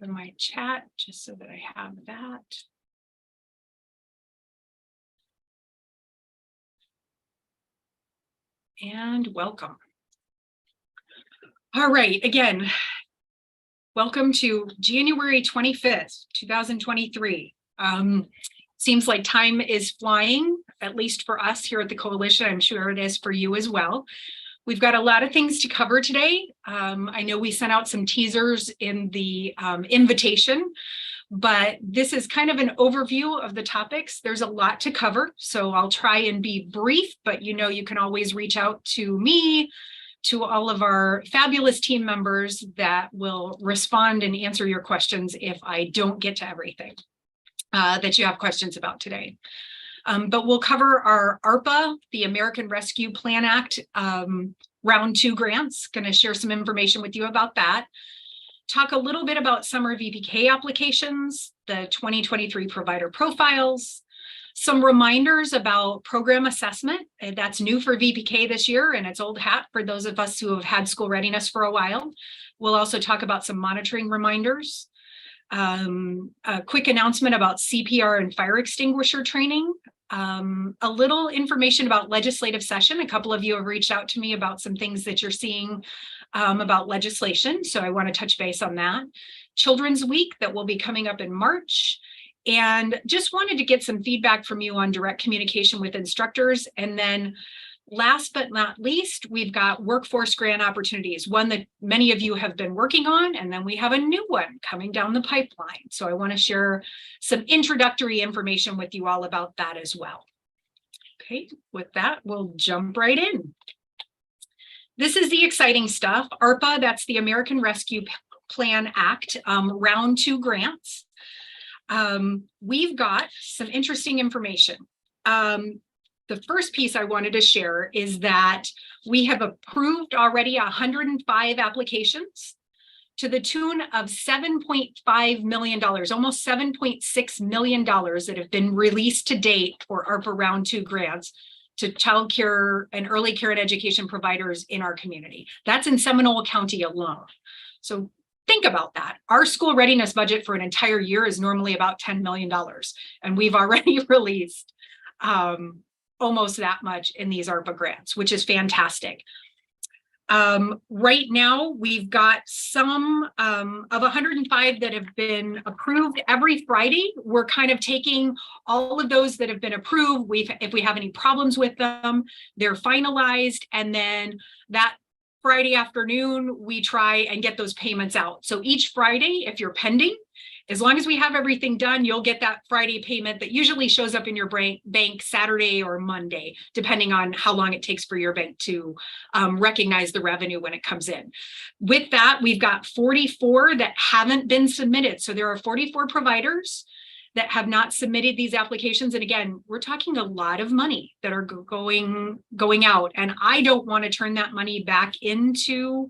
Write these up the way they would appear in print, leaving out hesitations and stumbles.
in my chat just so that I have that. And welcome. All right, again, welcome to January 25th, 2023. Seems like time is flying, at least for us here at the Coalition. I'm sure it is for you as well. We've got a lot of things to cover today. I know we sent out some teasers in the invitation, but this is kind of an overview of the topics. There's a lot to cover, so I'll try and be brief, but you know you can always reach out to me, to all of our fabulous team members that will respond and answer your questions if I don't get to everything that you have questions about today. But we'll cover our ARPA, the American Rescue Plan Act, round 2 grants. Going to share some information with you about that. Talk a little bit about summer VPK applications, the 2023 provider profiles, some reminders about program assessment. That's new for VPK this year, and it's old hat for those of us who have had school readiness for a while. We'll also talk about some monitoring reminders. A quick announcement about CPR and fire extinguisher training. A little information about legislative session. A couple of you have reached out to me about some things that you're seeing about legislation, so I want to touch base on that. Children's Week that will be coming up in March, and just wanted to get some feedback from you on direct communication with instructors. And then last but not least, we've got workforce grant opportunities, one that many of you have been working on, and then we have a new one coming down the pipeline. So I want to share some introductory information with you all about that as well. Okay, with that, we'll jump right in. This is the exciting stuff. ARPA, that's the American Rescue Plan Act, round 2 grants. We've got some interesting information. The first piece I wanted to share is that we have approved already 105 applications to the tune of $7.5 million, almost $7.6 million that have been released to date for ARPA round 2 grants to child care and early care and education providers in our community. That's in Seminole County alone. So think about that. Our school readiness budget for an entire year is normally about $10 million, and we've already released almost that much in these ARPA grants, which is fantastic. Right now, we've got some of 105 that have been approved. Every Friday, we're kind of taking all of those that have been approved. If we have any problems with them, they're finalized. And then that Friday afternoon, we try and get those payments out. So each Friday, if you're pending, as long as we have everything done, you'll get that Friday payment that usually shows up in your bank Saturday or Monday, depending on how long it takes for your bank to recognize the revenue when it comes in. With that, we've got 44 that haven't been submitted. So there are 44 providers that have not submitted these applications. And again, we're talking a lot of money that are going out. And I don't want to turn that money back into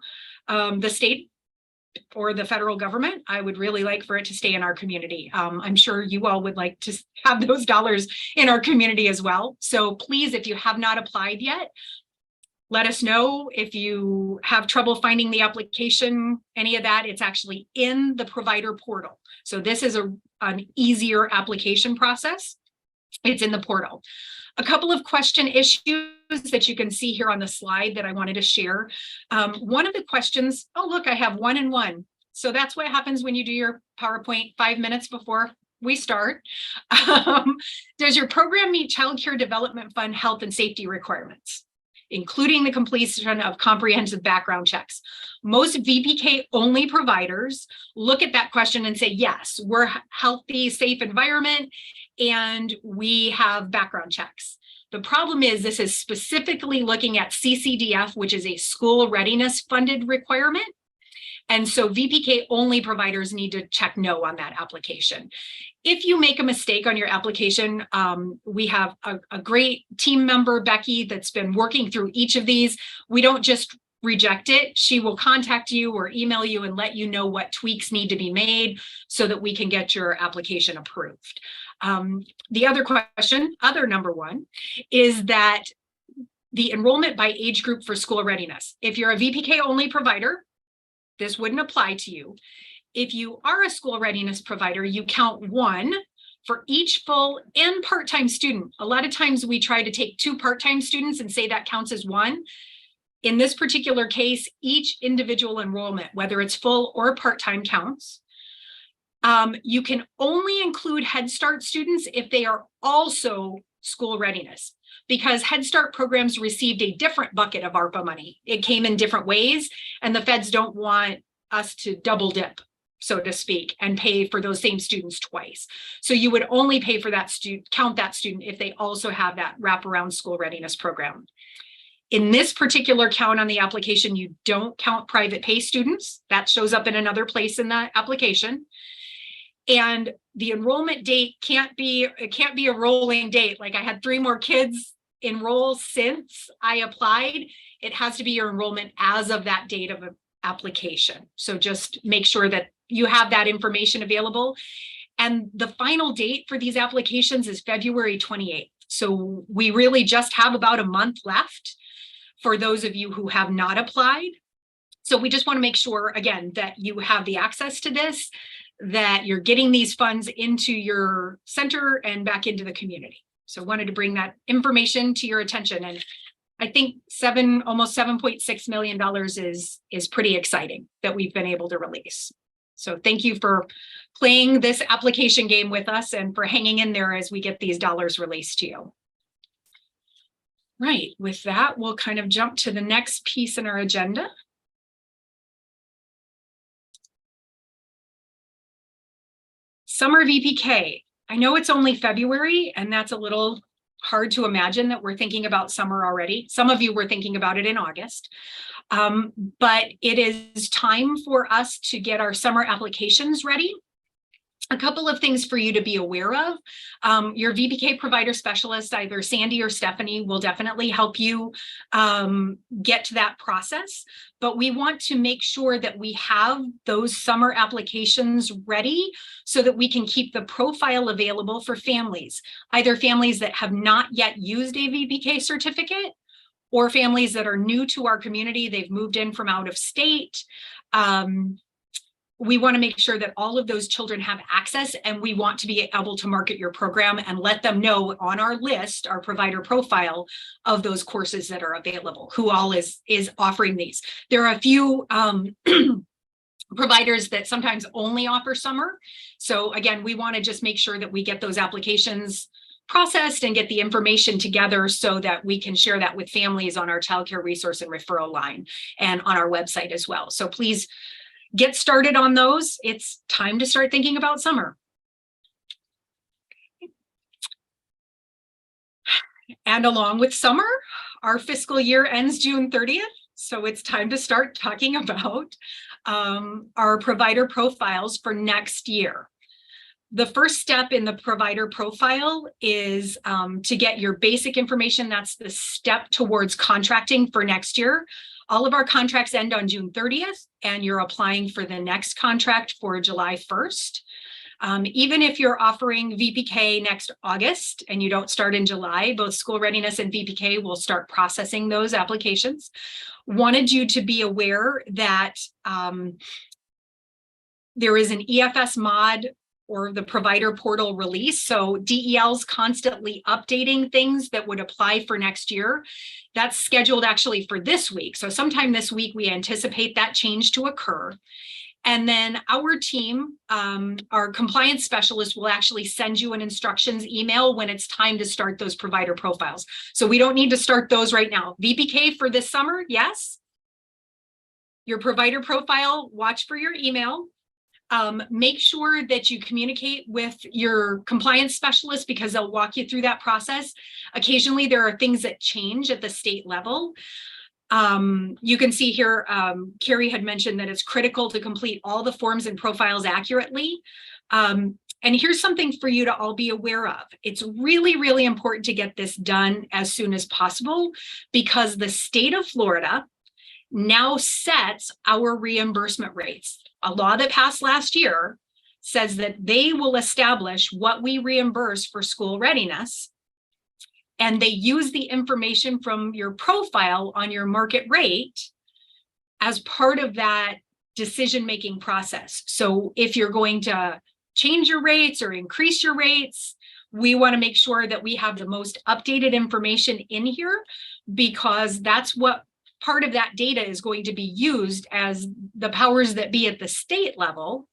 the state or the federal government. I would really like for it to stay in our community. I'm sure you all would like to have those dollars in our community as well. So please, if you have not applied yet, let us know. If you have trouble finding the application, any of that, it's actually in the provider portal. So this is an easier application process. It's in the portal. A couple of question issues that you can see here on the slide that I wanted to share. One of the questions, oh, look, I have 1 and 1. So that's what happens when you do your PowerPoint 5 minutes before we start. Does your program meet Child Care Development Fund health and safety requirements, including the completion of comprehensive background checks? Most VPK only providers look at that question and say, yes, we're a healthy, safe environment, and we have background checks. The problem is this is specifically looking at CCDF, which is a school readiness funded requirement. And so VPK only providers need to check no on that application. If you make a mistake on your application, we have a great team member, Becky, that's been working through each of these. We don't just reject it. She will contact you or email you and let you know what tweaks need to be made so that we can get your application approved. The other question, number 1, is that the enrollment by age group for school readiness. If you're a VPK only provider, this wouldn't apply to you. If you are a school readiness provider, you count 1 for each full and part-time student. A lot of times we try to take 2 part-time students and say that counts as 1. In this particular case, each individual enrollment, whether it's full or part-time, counts. You can only include Head Start students if they are also school readiness, because Head Start programs received a different bucket of ARPA money. It came in different ways, and the feds don't want us to double dip, so to speak, and pay for those same students twice. So you would only pay for that student, count that student, if they also have that wraparound school readiness program. In this particular count on the application, you don't count private pay students. That shows up in another place in the application. And the enrollment date can't be a rolling date. Like, I had 3 more kids enroll since I applied. It has to be your enrollment as of that date of application. So just make sure that you have that information available. And the final date for these applications is February 28th. So we really just have about a month left for those of you who have not applied. So we just want to make sure, again, that you have the access to this, that you're getting these funds into your center and back into the community. So wanted to bring that information to your attention. And I think almost $7.6 million is pretty exciting that we've been able to release. So thank you for playing this application game with us and for hanging in there as we get these dollars released to you. Right, with that, we'll kind of jump to the next piece in our agenda. Summer VPK. I know it's only February, and that's a little hard to imagine that we're thinking about summer already. Some of you were thinking about it in August, but it is time for us to get our summer applications ready. A couple of things for you to be aware of. Your VPK provider specialist, either Sandy or Stephanie, will definitely help you get to that process. But we want to make sure that we have those summer applications ready so that we can keep the profile available for families, either families that have not yet used a VPK certificate or families that are new to our community. They've moved in from out of state. We want to make sure that all of those children have access, and we want to be able to market your program and let them know on our list, our provider profile, of those courses that are available, who all is offering these. There are a few providers that sometimes only offer summer. So again, we want to just make sure that we get those applications processed and get the information together so that we can share that with families on our child care resource and referral line and on our website as well. So please get started on those. It's time to start thinking about summer. And along with summer, our fiscal year ends June 30th. So it's time to start talking about our provider profiles for next year. The first step in the provider profile is to get your basic information. That's the step towards contracting for next year. All of our contracts end on June 30th, and you're applying for the next contract for July 1st. Even if you're offering VPK next August and you don't start in July, both school readiness and VPK will start processing those applications. Wanted you to be aware that there is an EFS mod or the provider portal release. So DEL's constantly updating things that would apply for next year. That's scheduled actually for this week. So sometime this week, we anticipate that change to occur. And then our team, our compliance specialist, will actually send you an instructions email when it's time to start those provider profiles. So we don't need to start those right now. VPK for this summer, yes. Your provider profile, watch for your email. Make sure that you communicate with your compliance specialist because they'll walk you through that process. Occasionally, there are things that change at the state level. You can see here, Carrie had mentioned that it's critical to complete all the forms and profiles accurately. And here's something for you to all be aware of. It's really, really important to get this done as soon as possible because the state of Florida now sets our reimbursement rates. A law that passed last year says that they will establish what we reimburse for school readiness, and they use the information from your profile on your market rate as part of that decision-making process. So if you're going to change your rates or increase your rates, we want to make sure that we have the most updated information in here, because that's what part of that data is going to be used as the powers that be at the state level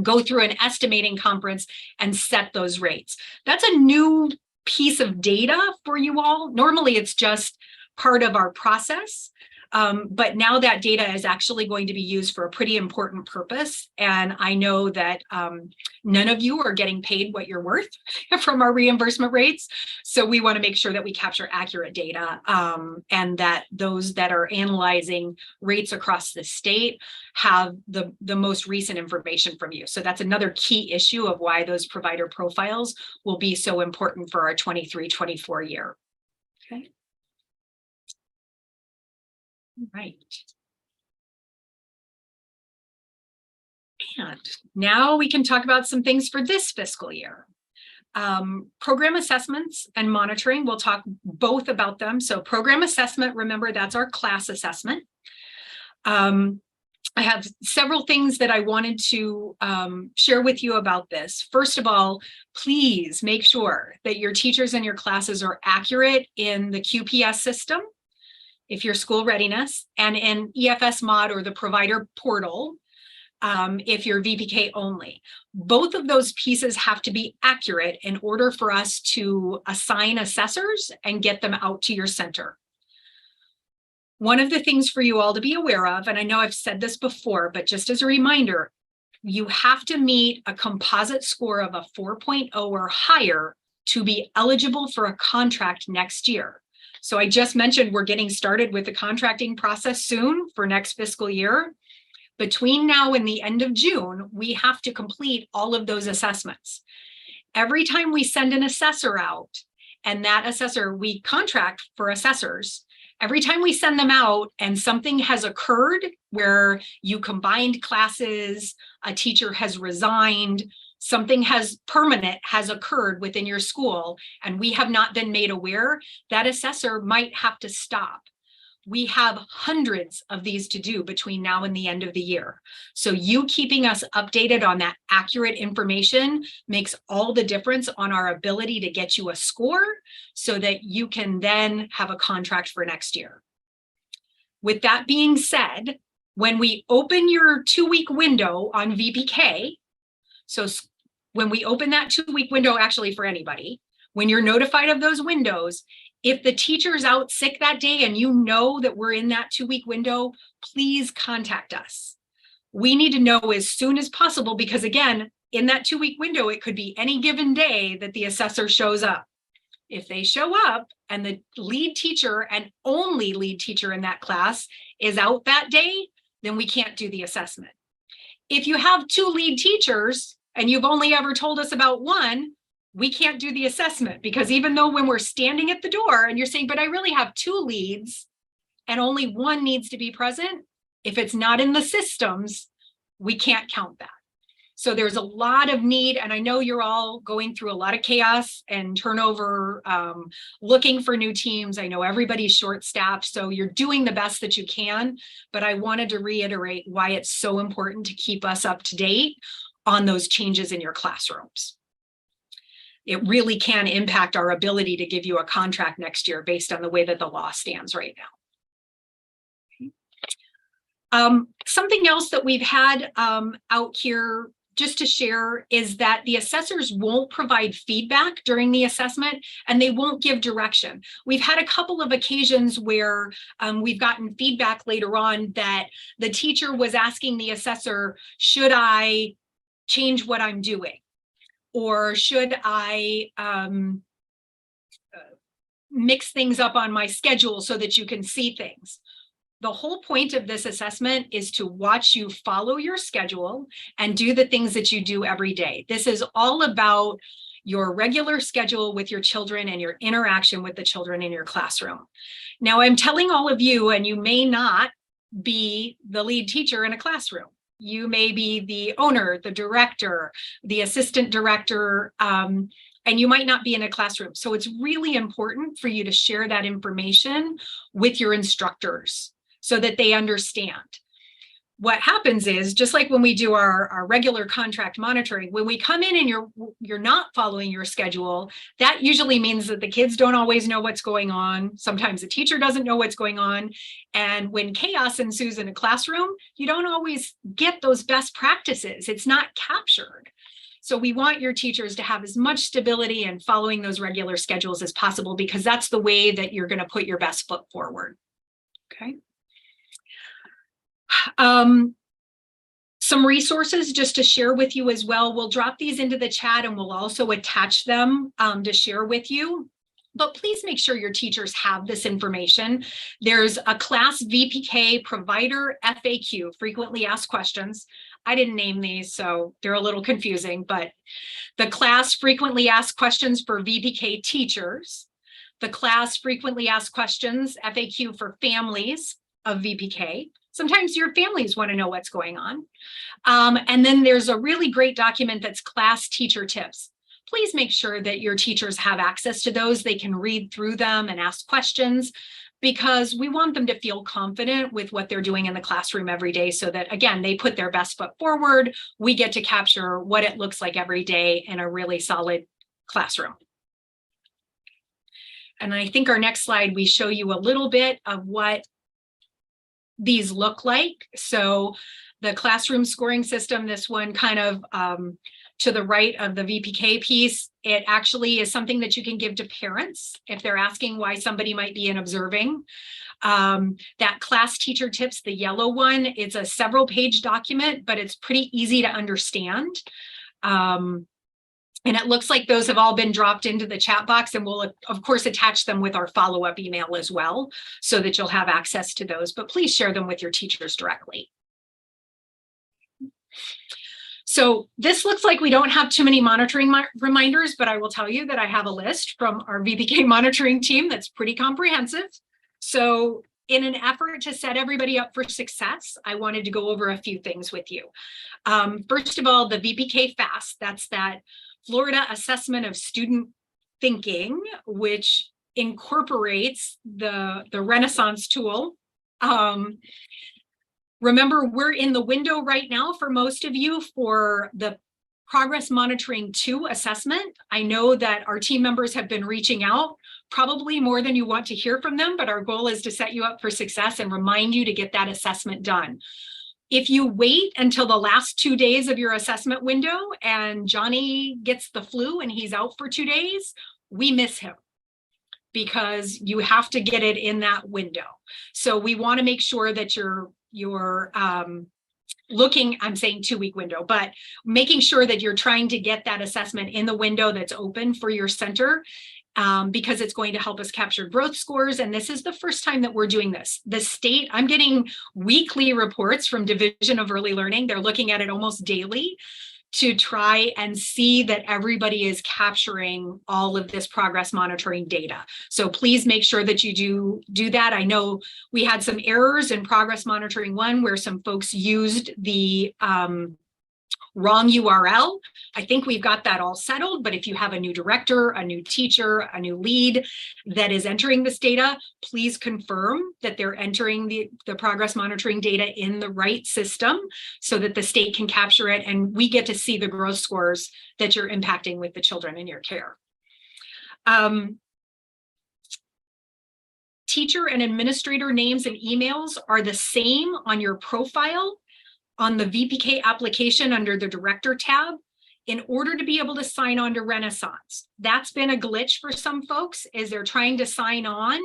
go through an estimating conference and set those rates. That's a new piece of data for you all. Normally, it's just part of our process. But now that data is actually going to be used for a pretty important purpose. And I know that none of you are getting paid what you're worth from our reimbursement rates. So we want to make sure that we capture accurate data and that those that are analyzing rates across the state have the most recent information from you. So that's another key issue of why those provider profiles will be so important for our 23-24 year. Okay. Right. And now we can talk about some things for this fiscal year. Program assessments and monitoring, we'll talk both about them. So program assessment, remember, that's our class assessment. I have several things that I wanted to share with you about this. First of all, please make sure that your teachers and your classes are accurate in the QPS system, if you're school readiness, and in EFS mod or the provider portal, if you're VPK only. Both of those pieces have to be accurate in order for us to assign assessors and get them out to your center. One of the things for you all to be aware of, and I know I've said this before, but just as a reminder, you have to meet a composite score of a 4.0 or higher to be eligible for a contract next year. So I just mentioned we're getting started with the contracting process soon for next fiscal year. Between now and the end of June, we have to complete all of those assessments. Every time we send an assessor out, and that assessor, we contract for assessors, every time we send them out and something has occurred where you combined classes, a teacher has resigned, something permanent has occurred within your school, and we have not been made aware, that assessor might have to stop. We have hundreds of these to do between now and the end of the year. So you keeping us updated on that accurate information makes all the difference on our ability to get you a score so that you can then have a contract for next year. With that being said, when we open your 2-week window on VPK, so when we open that 2-week window, actually for anybody, when you're notified of those windows, if the teacher's out sick that day and you know that we're in that 2-week window, please contact us. We need to know as soon as possible because, again, in that 2-week window, it could be any given day that the assessor shows up. If they show up and the lead teacher and only lead teacher in that class is out that day, then we can't do the assessment. If you have 2 lead teachers and you've only ever told us about one, we can't do the assessment because even though when we're standing at the door and you're saying, but I really have 2 leads and only one needs to be present, if it's not in the systems, we can't count that. So there's a lot of need, and I know you're all going through a lot of chaos and turnover, looking for new teams. I know everybody's short-staffed, so you're doing the best that you can, but I wanted to reiterate why it's so important to keep us up to date on those changes in your classrooms. It really can impact our ability to give you a contract next year based on the way that the law stands right now. Something else that we've had out here just to share is that the assessors won't provide feedback during the assessment and they won't give direction. We've had a couple of occasions where we've gotten feedback later on that the teacher was asking the assessor, should I change what I'm doing? Or should I mix things up on my schedule so that you can see things? The whole point of this assessment is to watch you follow your schedule and do the things that you do every day. This is all about your regular schedule with your children and your interaction with the children in your classroom. Now, I'm telling all of you, and you may not be the lead teacher in a classroom. You may be the owner, the director, the assistant director, and you might not be in a classroom. So it's really important for you to share that information with your instructors so that they understand. what happens is, just like when we do our regular contract monitoring, when we come in and you're not following your schedule, that usually means that the kids don't always know what's going on. Sometimes the teacher doesn't know what's going on. And when chaos ensues in a classroom, you don't always get those best practices. It's not captured. So we want your teachers to have as much stability and following those regular schedules as possible, because that's the way that you're going to put your best foot forward. Okay. Some resources just to share with you as well. We'll drop these into the chat and we'll also attach them to share with you. But please make sure your teachers have this information. There's a class VPK provider FAQ, frequently asked questions. I didn't name these, so they're a little confusing, but the class frequently asked questions for VPK teachers, the class frequently asked questions FAQ for families of VPK. Sometimes your families want to know what's going on. And then there's a really great document that's class teacher tips. Please make sure that your teachers have access to those. They can read through them and ask questions, because we want them to feel confident with what they're doing in the classroom every day, so that, again, they put their best foot forward. We get to capture what it looks like every day in a really solid classroom. And I think our next slide, we show you a little bit of what these look like. So the classroom scoring system, this one kind of to the right of the VPK piece, it actually is something that you can give to parents if they're asking why somebody might be observing. That class teacher tips, the yellow one, it's a several page document, but it's pretty easy to understand. And it looks like those have all been dropped into the chat box, and we'll of course attach them with our follow-up email as well, so that you'll have access to those, but please share them with your teachers directly. So this looks like we don't have too many monitoring reminders, but I will tell you that I have a list from our VPK monitoring team that's pretty comprehensive. So in an effort to set everybody up for success, I wanted to go over a few things with you. First of all, the VPK FAST, that's that Florida Assessment of Student Thinking, which incorporates the Renaissance tool. Remember, we're in the window right now for most of you for the Progress Monitoring 2 assessment. I know that our team members have been reaching out, probably more than you want to hear from them, but our goal is to set you up for success and remind you to get that assessment done. If you wait until the last 2 days of your assessment window and Johnny gets the flu and he's out for 2 days, we miss him, because you have to get it in that window. So we want to make sure that you're looking, I'm saying 2-week window, but making sure that you're trying to get that assessment in the window that's open for your center, because it's going to help us capture growth scores. And this is the first time that we're doing this. The state, I'm getting weekly reports from Division of Early Learning. They're looking at it almost daily to try and see that everybody is capturing all of this progress monitoring data. So please make sure that you do that. I know we had some errors in progress monitoring 1 where some folks used the wrong URL. I think we've got that all settled, but if you have a new director, a new teacher, a new lead that is entering this data, please confirm that they're entering the progress monitoring data in the right system so that the state can capture it and we get to see the growth scores that you're impacting with the children in your care. Teacher and administrator names and emails are the same on your profile on the VPK application under the Director tab in order to be able to sign on to Renaissance. That's been a glitch for some folks, is they're trying to sign on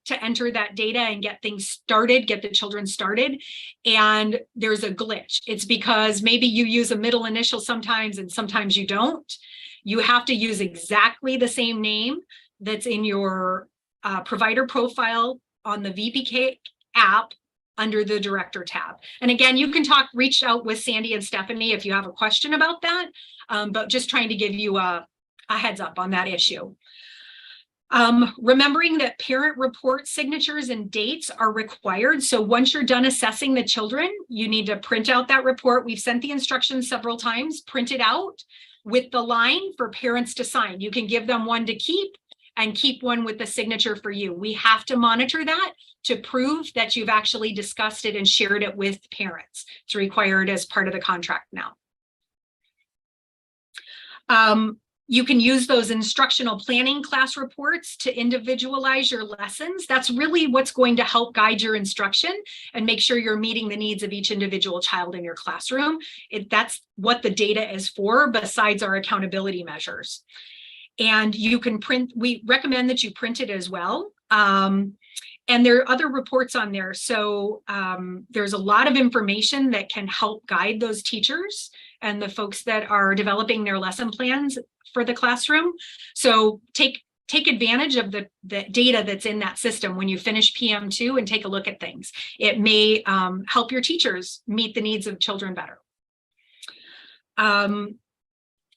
to enter that data and get things started, get the children started, and there's a glitch. It's because maybe you use a middle initial sometimes and sometimes you don't. You have to use exactly the same name that's in your provider profile on the VPK app under the Director tab. And again, you can reach out with Sandy and Stephanie if you have a question about that, but just trying to give you a heads up on that issue. Remembering that parent report signatures and dates are required. So once you're done assessing the children, you need to print out that report. We've sent the instructions several times, print it out with the line for parents to sign. You can give them one to keep, and keep one with the signature for you. We have to monitor that to prove that you've actually discussed it and shared it with parents. It's required as part of the contract now. You can use those instructional planning class reports to individualize your lessons. That's really what's going to help guide your instruction and make sure you're meeting the needs of each individual child in your classroom. That's what the data is for, besides our accountability measures. And you can print, we recommend that you print it as well. And there are other reports on there. So there's a lot of information that can help guide those teachers and the folks that are developing their lesson plans for the classroom. So take advantage of the data that's in that system when you finish PM2 and take a look at things. It may help your teachers meet the needs of children better.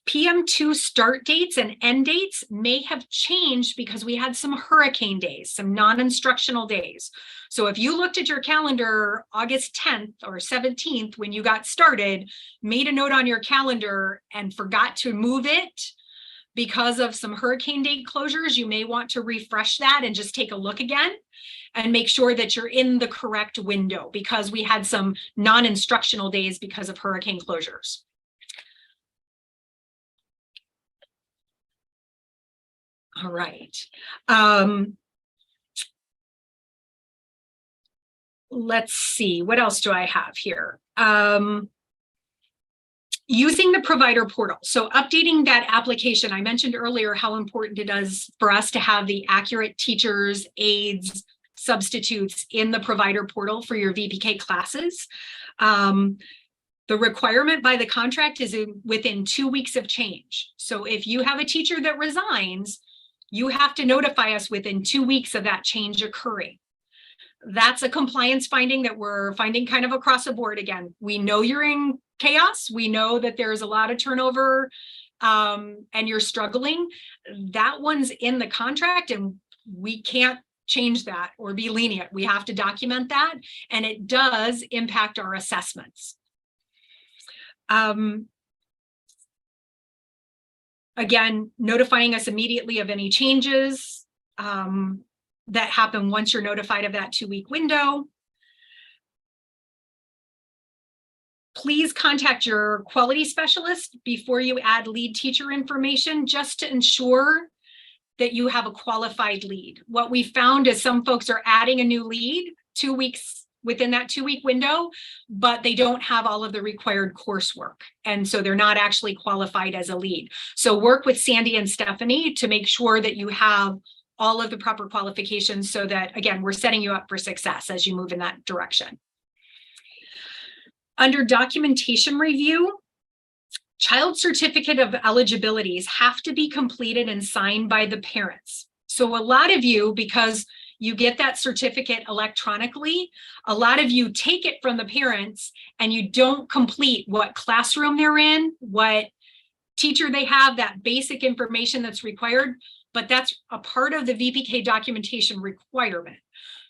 PM2 start dates and end dates may have changed because we had some hurricane days, some non-instructional days. So if you looked at your calendar August 10th or 17th when you got started, made a note on your calendar and forgot to move it because of some hurricane date closures, you may want to refresh that and just take a look again and make sure that you're in the correct window, because we had some non-instructional days because of hurricane closures. All right. Let's see, what else do I have here? Using the provider portal. So updating that application, I mentioned earlier how important it is for us to have the accurate teachers, aides, substitutes in the provider portal for your VPK classes. The requirement by the contract is within 2 weeks of change. So if you have a teacher that resigns, you have to notify us within 2 weeks of that change occurring. That's a compliance finding that we're finding kind of across the board. Again, we know you're in chaos. We know that there's a lot of turnover and you're struggling. That one's in the contract and we can't change that or be lenient. We have to document that, and it does impact our assessments. Again, notifying us immediately of any changes that happen once you're notified of that 2-week window. Please contact your quality specialist before you add lead teacher information, just to ensure that you have a qualified lead. What we found is some folks are adding a new lead 2 weeks within that 2-week window, but they don't have all of the required coursework. And so they're not actually qualified as a lead. So work with Sandy and Stephanie to make sure that you have all of the proper qualifications so that, again, we're setting you up for success as you move in that direction. Under documentation review, child certificate of eligibilities have to be completed and signed by the parents. So a lot of you, because you get that certificate electronically, a lot of you take it from the parents and you don't complete what classroom they're in, what teacher they have, that basic information that's required, but that's a part of the VPK documentation requirement.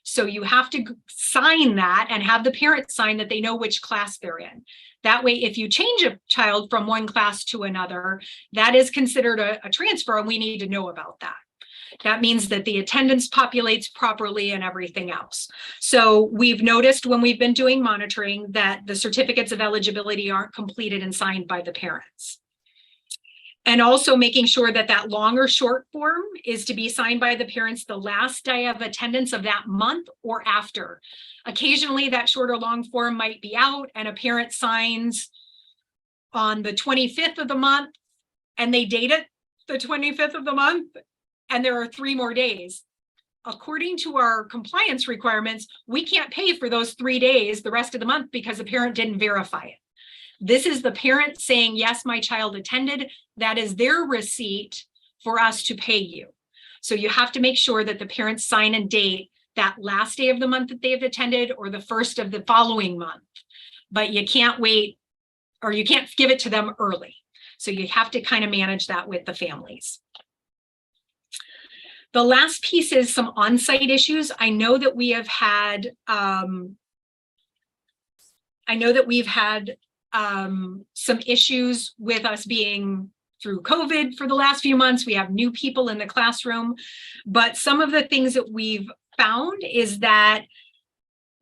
So you have to sign that and have the parents sign that they know which class they're in. That way, if you change a child from one class to another, that is considered a transfer, and we need to know about that. That means that the attendance populates properly and everything else. So we've noticed when we've been doing monitoring that the certificates of eligibility aren't completed and signed by the parents. And also making sure that that long or short form is to be signed by the parents the last day of attendance of that month or after. Occasionally that short or long form might be out and a parent signs on the 25th of the month and they date it the 25th of the month, and there are 3 more days. According to our compliance requirements, we can't pay for those 3 days the rest of the month because the parent didn't verify it. This is the parent saying, yes, my child attended. That is their receipt for us to pay you. So you have to make sure that the parents sign and date that last day of the month that they've attended or the first of the following month. But you can't wait, or you can't give it to them early. So you have to kind of manage that with the families. The last piece is some on-site issues. I know that we have had some issues with us being through COVID for the last few months. We have new people in the classroom, but some of the things that we've found is that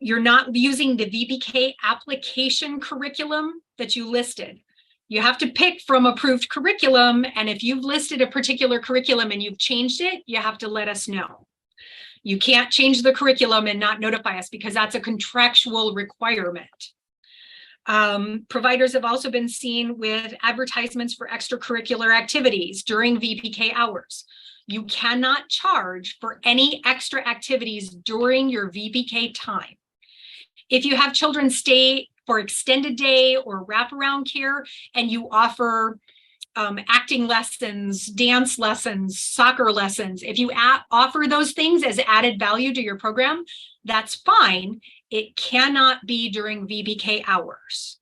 you're not using the VPK application curriculum that you listed. You have to pick from approved curriculum, and if you've listed a particular curriculum and you've changed it, you have to let us know. You can't change the curriculum and not notify us because that's a contractual requirement. Providers have also been seen with advertisements for extracurricular activities during VPK hours. You cannot charge for any extra activities during your VPK time. If you have children stay for extended day or wraparound care and you offer acting lessons, dance lessons, soccer lessons, if you offer those things as added value to your program, that's fine. It cannot be during VPK hours.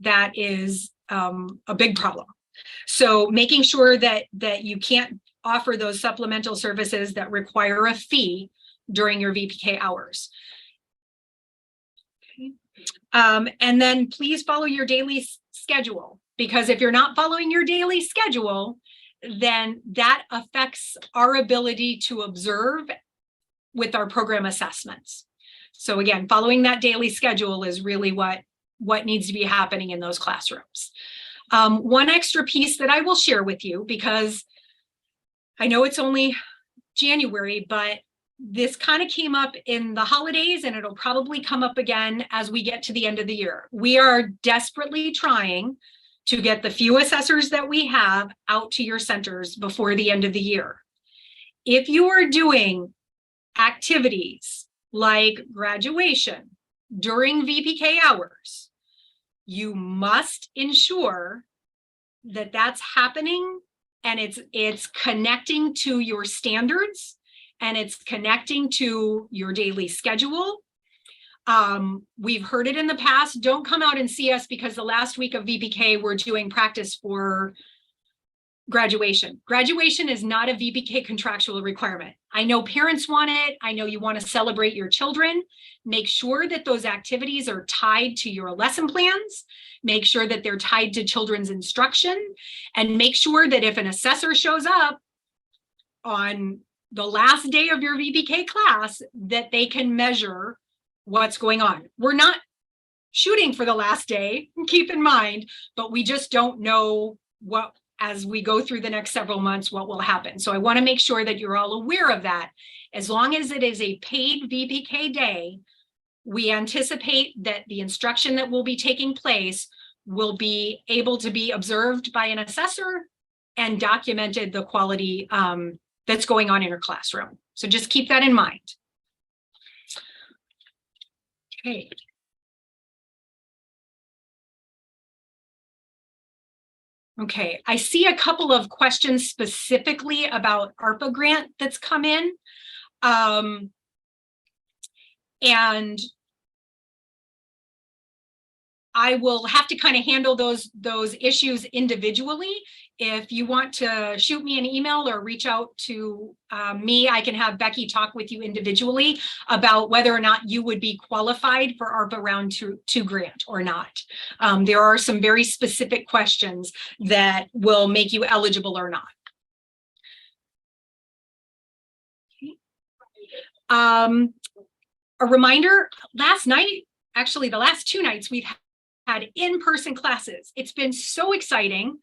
That is a big problem. So making sure that you can't offer those supplemental services that require a fee during your VPK hours. And then please follow your daily schedule, because if you're not following your daily schedule, then that affects our ability to observe with our program assessments. So again, following that daily schedule is really what needs to be happening in those classrooms. One extra piece that I will share with you, because I know it's only January, but this kind of came up in the holidays and it'll probably come up again as we get to the end of the year. We are desperately trying to get the few assessors that we have out to your centers before the end of the year. If you are doing activities like graduation during VPK hours, you must ensure that that's happening and it's connecting to your standards and it's connecting to your daily schedule. We've heard it in the past, don't come out and see us because the last week of VPK we're doing practice for graduation. Graduation is not a VPK contractual requirement. I know parents want it. I know you want to celebrate your children. Make sure that those activities are tied to your lesson plans. Make sure that they're tied to children's instruction, and make sure that if an assessor shows up on the last day of your VPK class, that they can measure what's going on. We're not shooting for the last day, keep in mind, but we just don't know what, as we go through the next several months, what will happen. So I want to make sure that you're all aware of that. As long as it is a paid VPK day, we anticipate that the instruction that will be taking place will be able to be observed by an assessor and documented the quality that's going on in your classroom. So just keep that in mind. Okay. Okay, I see a couple of questions specifically about ARPA grant that's come in. And I will have to kind of handle those issues individually. If you want to shoot me an email or reach out to me, I can have Becky talk with you individually about whether or not you would be qualified for ARPA Round 2 grant or not. There are some very specific questions that will make you eligible or not. Okay. A reminder, last night, actually the last 2 nights, we've had in-person classes. It's been so exciting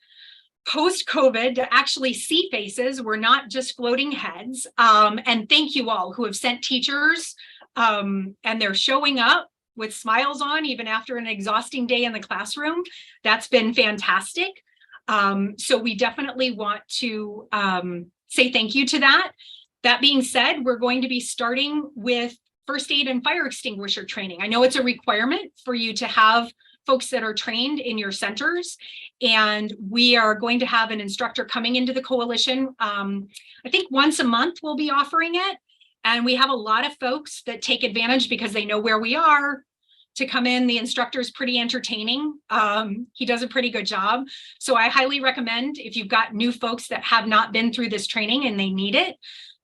post-COVID to actually see faces. We're not just floating heads. And thank you all who have sent teachers and they're showing up with smiles on even after an exhausting day in the classroom. That's been fantastic. So we definitely want to say thank you to that. That being said, we're going to be starting with first aid and fire extinguisher training. I know it's a requirement for you to have folks that are trained in your centers, and we are going to have an instructor coming into the coalition. I think once a month we'll be offering it, and we have a lot of folks that take advantage because they know where we are to come in. The instructor is pretty entertaining. He does a pretty good job. So I highly recommend, if you've got new folks that have not been through this training and they need it,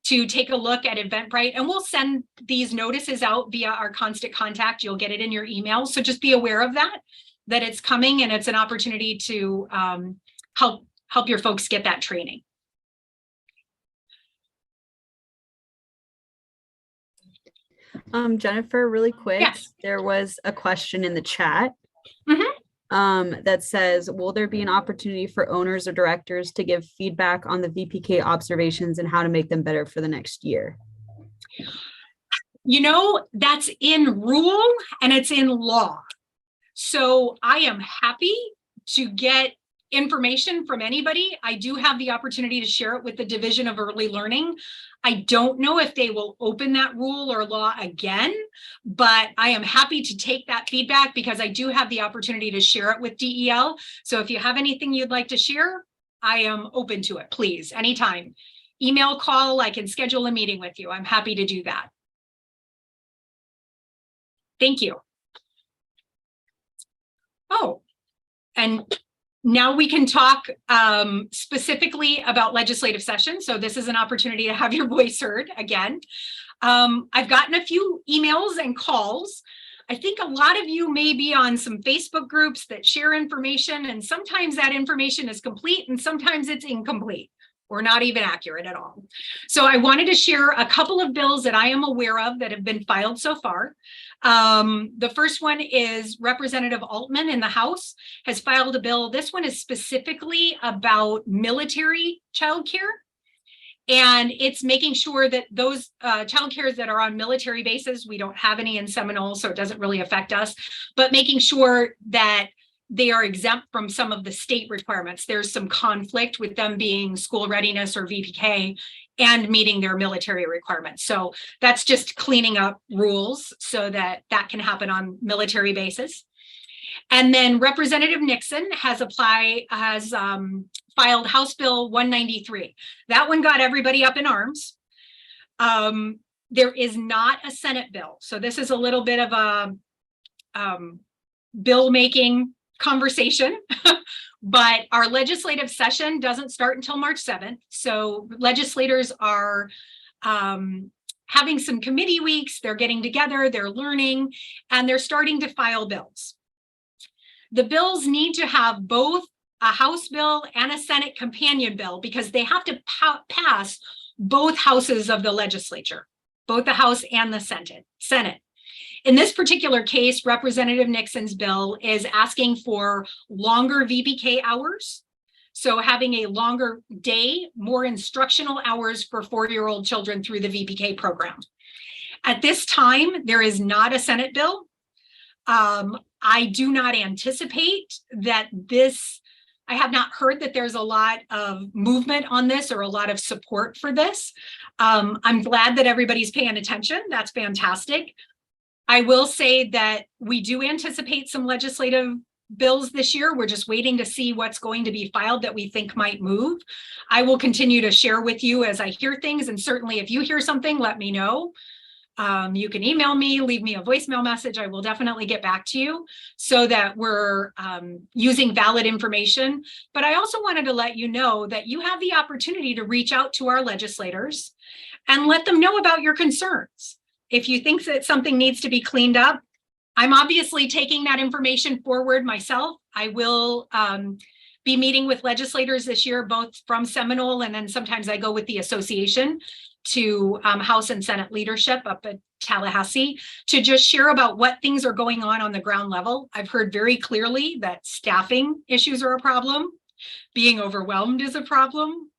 to take a look at Eventbrite, and we'll send these notices out via our constant contact. You'll get it in your email. So just be aware of that it's coming, and it's an opportunity to help help your folks get that training. Jennifer, really quick, Yes. there was a question in the chat Mhm. that says, will there be an opportunity for owners or directors to give feedback on the VPK observations and how to make them better for the next year? You know, that's in rule and it's in law. So I am happy to get information from anybody. I do have the opportunity to share it with the Division of Early Learning. I don't know if they will open that rule or law again, but I am happy to take that feedback because I do have the opportunity to share it with DEL. So if you have anything you'd like to share, I am open to it, please, anytime. Email, call, I can schedule a meeting with you. I'm happy to do that. Thank you. Oh, and now we can talk specifically about legislative session. So this is an opportunity to have your voice heard again. I've gotten a few emails and calls. I think a lot of you may be on some Facebook groups that share information, and sometimes that information is complete and sometimes it's incomplete or not even accurate at all. So I wanted to share a couple of bills that I am aware of that have been filed so far. The first one is Representative Altman in the House has filed a bill. This one is specifically about military childcare. And it's making sure that those childcares that are on military bases, we don't have any in Seminole, so it doesn't really affect us, but making sure that they are exempt from some of the state requirements. There's some conflict with them being school readiness or VPK and meeting their military requirements. So that's just cleaning up rules so that that can happen on military bases. And then Representative Nixon has filed House Bill 193. That one got everybody up in arms. There is not a Senate bill. So this is a little bit of a bill making conversation, but our legislative session doesn't start until March 7th. So legislators are having some committee weeks, they're getting together, they're learning, and they're starting to file bills. The bills need to have both a House bill and a Senate companion bill because they have to pass both houses of the legislature, both the House and the Senate. In this particular case, Representative Nixon's bill is asking for longer VPK hours. So having a longer day, more instructional hours for 4-year-old children through the VPK program. At this time, there is not a Senate bill. I do not anticipate that I have not heard that there's a lot of movement on this or a lot of support for this. I'm glad that everybody's paying attention. That's fantastic. I will say that we do anticipate some legislative bills this year. We're just waiting to see what's going to be filed that we think might move. I will continue to share with you as I hear things. And certainly if you hear something, let me know. You can email me, leave me a voicemail message. I will definitely get back to you so that we're using valid information. But I also wanted to let you know that you have the opportunity to reach out to our legislators and let them know about your concerns. If you think that something needs to be cleaned up, I'm obviously taking that information forward myself. I will be meeting with legislators this year, both from Seminole, and then sometimes I go with the association to House and Senate leadership up at Tallahassee to just share about what things are going on the ground level. I've heard very clearly that staffing issues are a problem, being overwhelmed is a problem,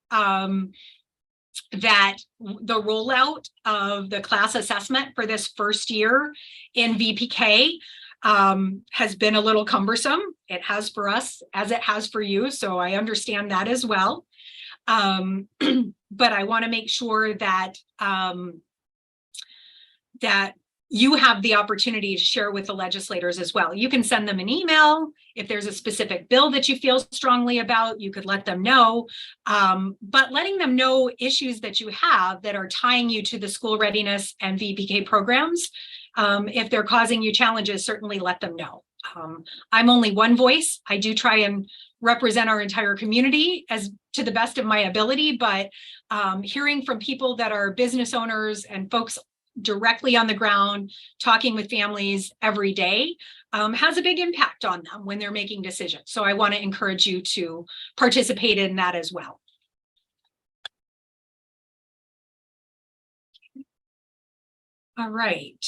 that the rollout of the class assessment for this first year in VPK has been a little cumbersome. It has for us as it has for you. So I understand that as well. But I want to make sure that that you have the opportunity to share with the legislators as well. You can send them an email. If there's a specific bill that you feel strongly about, you could let them know. But letting them know issues that you have that are tying you to the school readiness and VPK programs, if they're causing you challenges, certainly let them know. I'm only one voice. I do try and represent our entire community as to the best of my ability, but hearing from people that are business owners and folks directly on the ground, talking with families every day, has a big impact on them when they're making decisions. So I want to encourage you to participate in that as well. All right.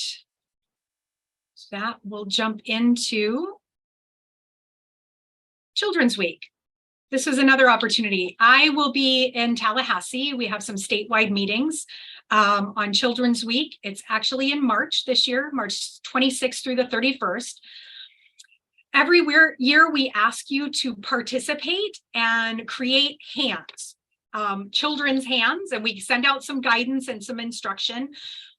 So that will jump into Children's Week. This is another opportunity. I will be in Tallahassee. We have some statewide meetings on Children's Week. It's actually in March this year, March 26th through the 31st. Every year we ask you to participate and create hands, children's hands, and we send out some guidance and some instruction.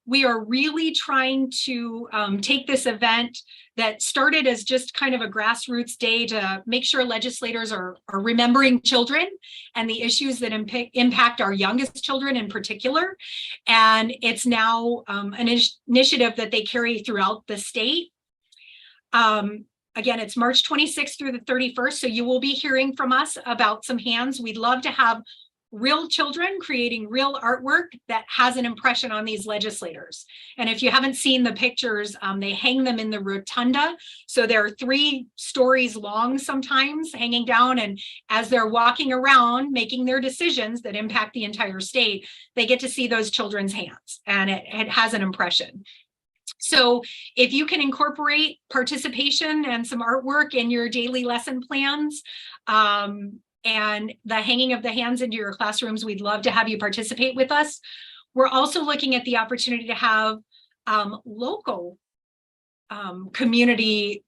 We are really trying to take this event that started as just kind of a grassroots day to make sure legislators are remembering children and the issues that impact our youngest children in particular. And it's now an initiative that they carry throughout the state. Again, it's March 26th through the 31st, so you will be hearing from us about some hands. We'd love to have real children creating real artwork that has an impression on these legislators. And if you haven't seen the pictures, they hang them in the rotunda. So they're 3 stories long sometimes hanging down. And as they're walking around making their decisions that impact the entire state, they get to see those children's hands and it has an impression. So if you can incorporate participation and some artwork in your daily lesson plans, and the hanging of the hands into your classrooms, we'd love to have you participate with us. We're also looking at the opportunity to have local community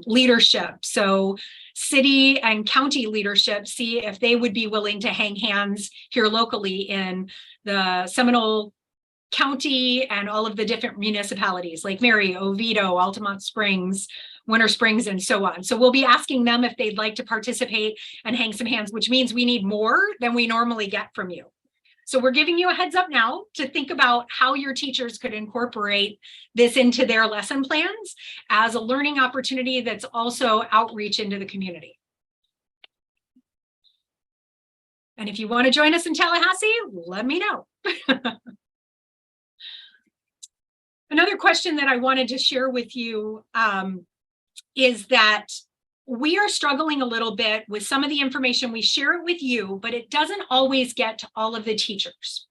leadership. So city and county leadership, see if they would be willing to hang hands here locally in the Seminole County and all of the different municipalities like Mary, Oviedo, Altamont Springs, Winter Springs, and so on. So we'll be asking them if they'd like to participate and hang some hands, which means we need more than we normally get from you. So we're giving you a heads up now to think about how your teachers could incorporate this into their lesson plans as a learning opportunity that's also outreach into the community. And if you want to join us in Tallahassee, let me know. Another question that I wanted to share with you is that we are struggling a little bit with some of the information. We share it with you, but it doesn't always get to all of the teachers.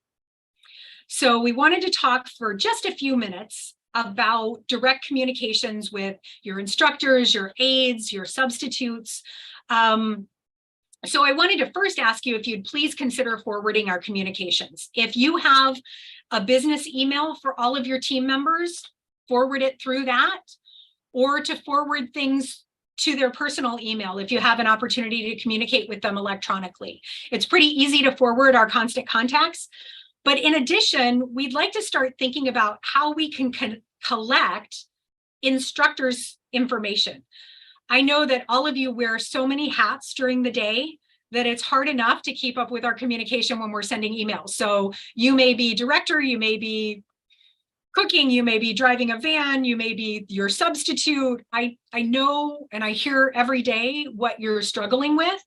So we wanted to talk for just a few minutes about direct communications with your instructors, your aides, your substitutes. So I wanted to first ask you if you'd please consider forwarding our communications. If you have a business email for all of your team members, forward it through that, or to forward things to their personal email if you have an opportunity to communicate with them electronically. It's pretty easy to forward our constant contacts. But in addition, we'd like to start thinking about how we can collect instructors' information. I know that all of you wear so many hats during the day that it's hard enough to keep up with our communication when we're sending emails. So you may be director, you may be cooking, you may be driving a van, you may be your substitute. I know and I hear every day what you're struggling with.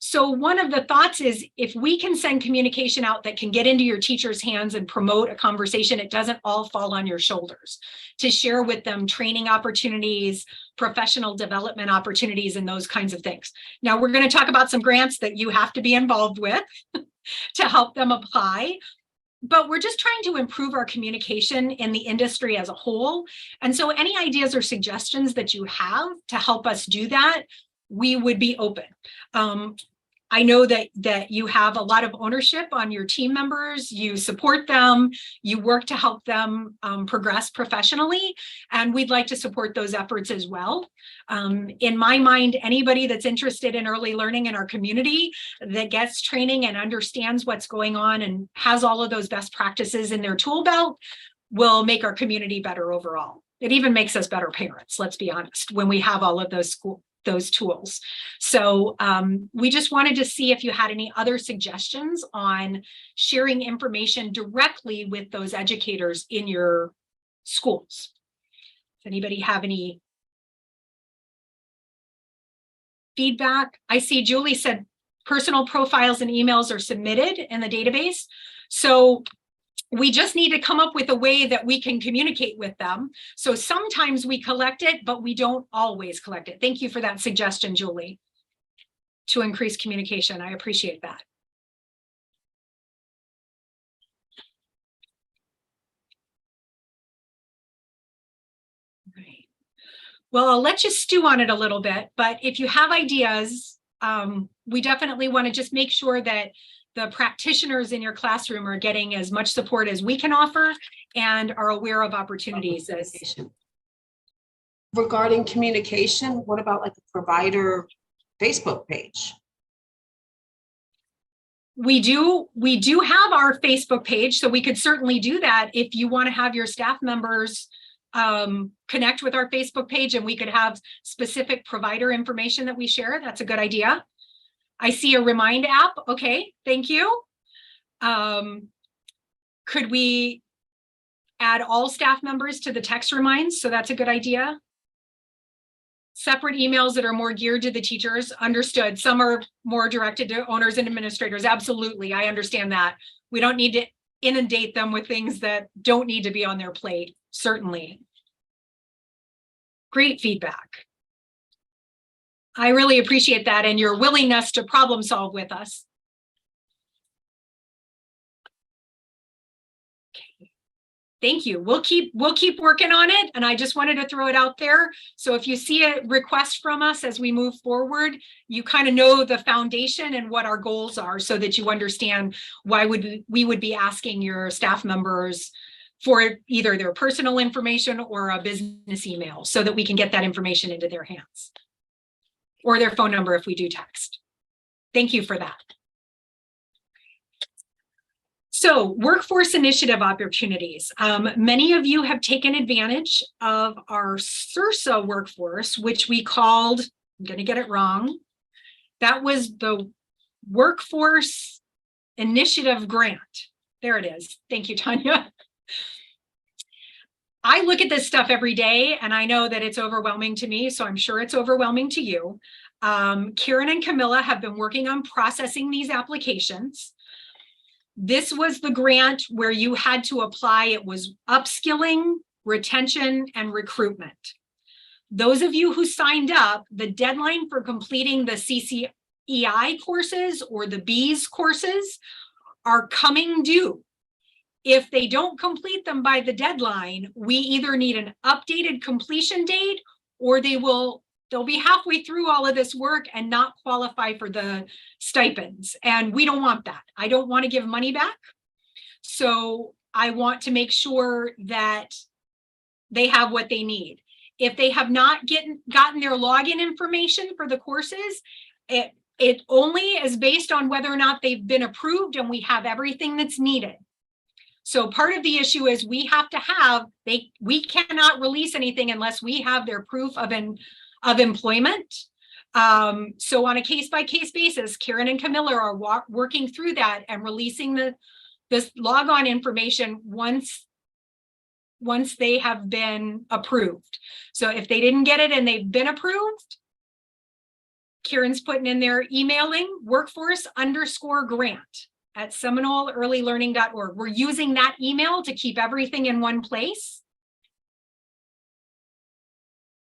So one of the thoughts is if we can send communication out that can get into your teacher's hands and promote a conversation, it doesn't all fall on your shoulders, to share with them training opportunities, professional development opportunities, and those kinds of things. Now we're going to talk about some grants that you have to be involved with to help them apply. But we're just trying to improve our communication in the industry as a whole. And so any ideas or suggestions that you have to help us do that, we would be open. I know that you have a lot of ownership on your team members, you support them, you work to help them progress professionally, and we'd like to support those efforts as well. In my mind, anybody that's interested in early learning in our community that gets training and understands what's going on and has all of those best practices in their tool belt will make our community better overall. It even makes us better parents, let's be honest, when we have all of those tools. So we just wanted to see if you had any other suggestions on sharing information directly with those educators in your schools. Does anybody have any feedback? I see Julie said personal profiles and emails are submitted in the database. So We just need to come up with a way that we can communicate with them. So sometimes we collect it, but we don't always collect it. Thank you for that suggestion, Julie, to increase communication. I appreciate that. Right. Well, I'll let you stew on it a little bit, but if you have ideas, we definitely want to just make sure that the practitioners in your classroom are getting as much support as we can offer and are aware of opportunities. Regarding communication, what about like a provider Facebook page? We do have our Facebook page, so we could certainly do that if you want to have your staff members connect with our Facebook page, and we could have specific provider information that we share. That's a good idea. I see a Remind app. Okay, thank you. Could we add all staff members to the text reminds? So that's a good idea. Separate emails that are more geared to the teachers. Understood. Some are more directed to owners and administrators. Absolutely. I understand that. We don't need to inundate them with things that don't need to be on their plate. Certainly. Great feedback. I really appreciate that and your willingness to problem solve with us. Okay. Thank you. We'll keep working on it, and I just wanted to throw it out there. So if you see a request from us as we move forward, you kind of know the foundation and what our goals are, so that you understand why we would be asking your staff members for either their personal information or a business email, so that we can get that information into their hands. Or their phone number if we do text. Thank you for that. So, workforce initiative opportunities. Many of you have taken advantage of our SIRSA workforce, which we called, I'm going to get it wrong, that was the Workforce Initiative Grant. There it is. Thank you, Tanya. I look at this stuff every day, and I know that it's overwhelming to me, so I'm sure it's overwhelming to you. Karen and Camilla have been working on processing these applications. This was the grant where you had to apply. It was upskilling, retention, and recruitment. Those of you who signed up, the deadline for completing the CCEI courses or the B's courses are coming due. If they don't complete them by the deadline, we either need an updated completion date, or they'll be halfway through all of this work and not qualify for the stipends. And we don't want that. I don't want to give money back. So I want to make sure that they have what they need. If they have not gotten their login information for the courses, it only is based on whether or not they've been approved and we have everything that's needed. So part of the issue is we have to have, we cannot release anything unless we have their proof of employment. So on a case-by-case basis, Karen and Camilla are working through that and releasing this logon information once they have been approved. So if they didn't get it and they've been approved, Karen's putting in there emailing workforce_grant at SeminoleEarlyLearning.org. We're using that email to keep everything in one place.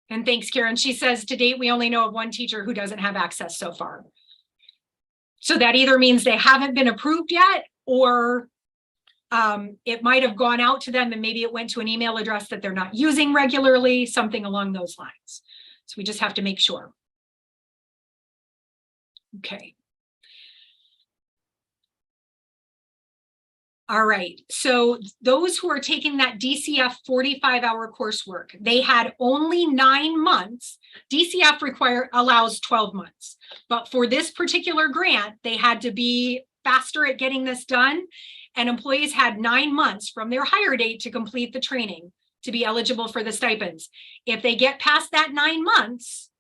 And thanks, Karen. She says, to date, we only know of one teacher who doesn't have access so far. So that either means they haven't been approved yet, or it might have gone out to them and maybe it went to an email address that they're not using regularly, something along those lines. So we just have to make sure. Okay. All right, so those who are taking that DCF 45-hour coursework, they had only 9 months. DCF allows 12 months, but for this particular grant, they had to be faster at getting this done, and employees had 9 months from their hire date to complete the training to be eligible for the stipends. If they get past that 9 months,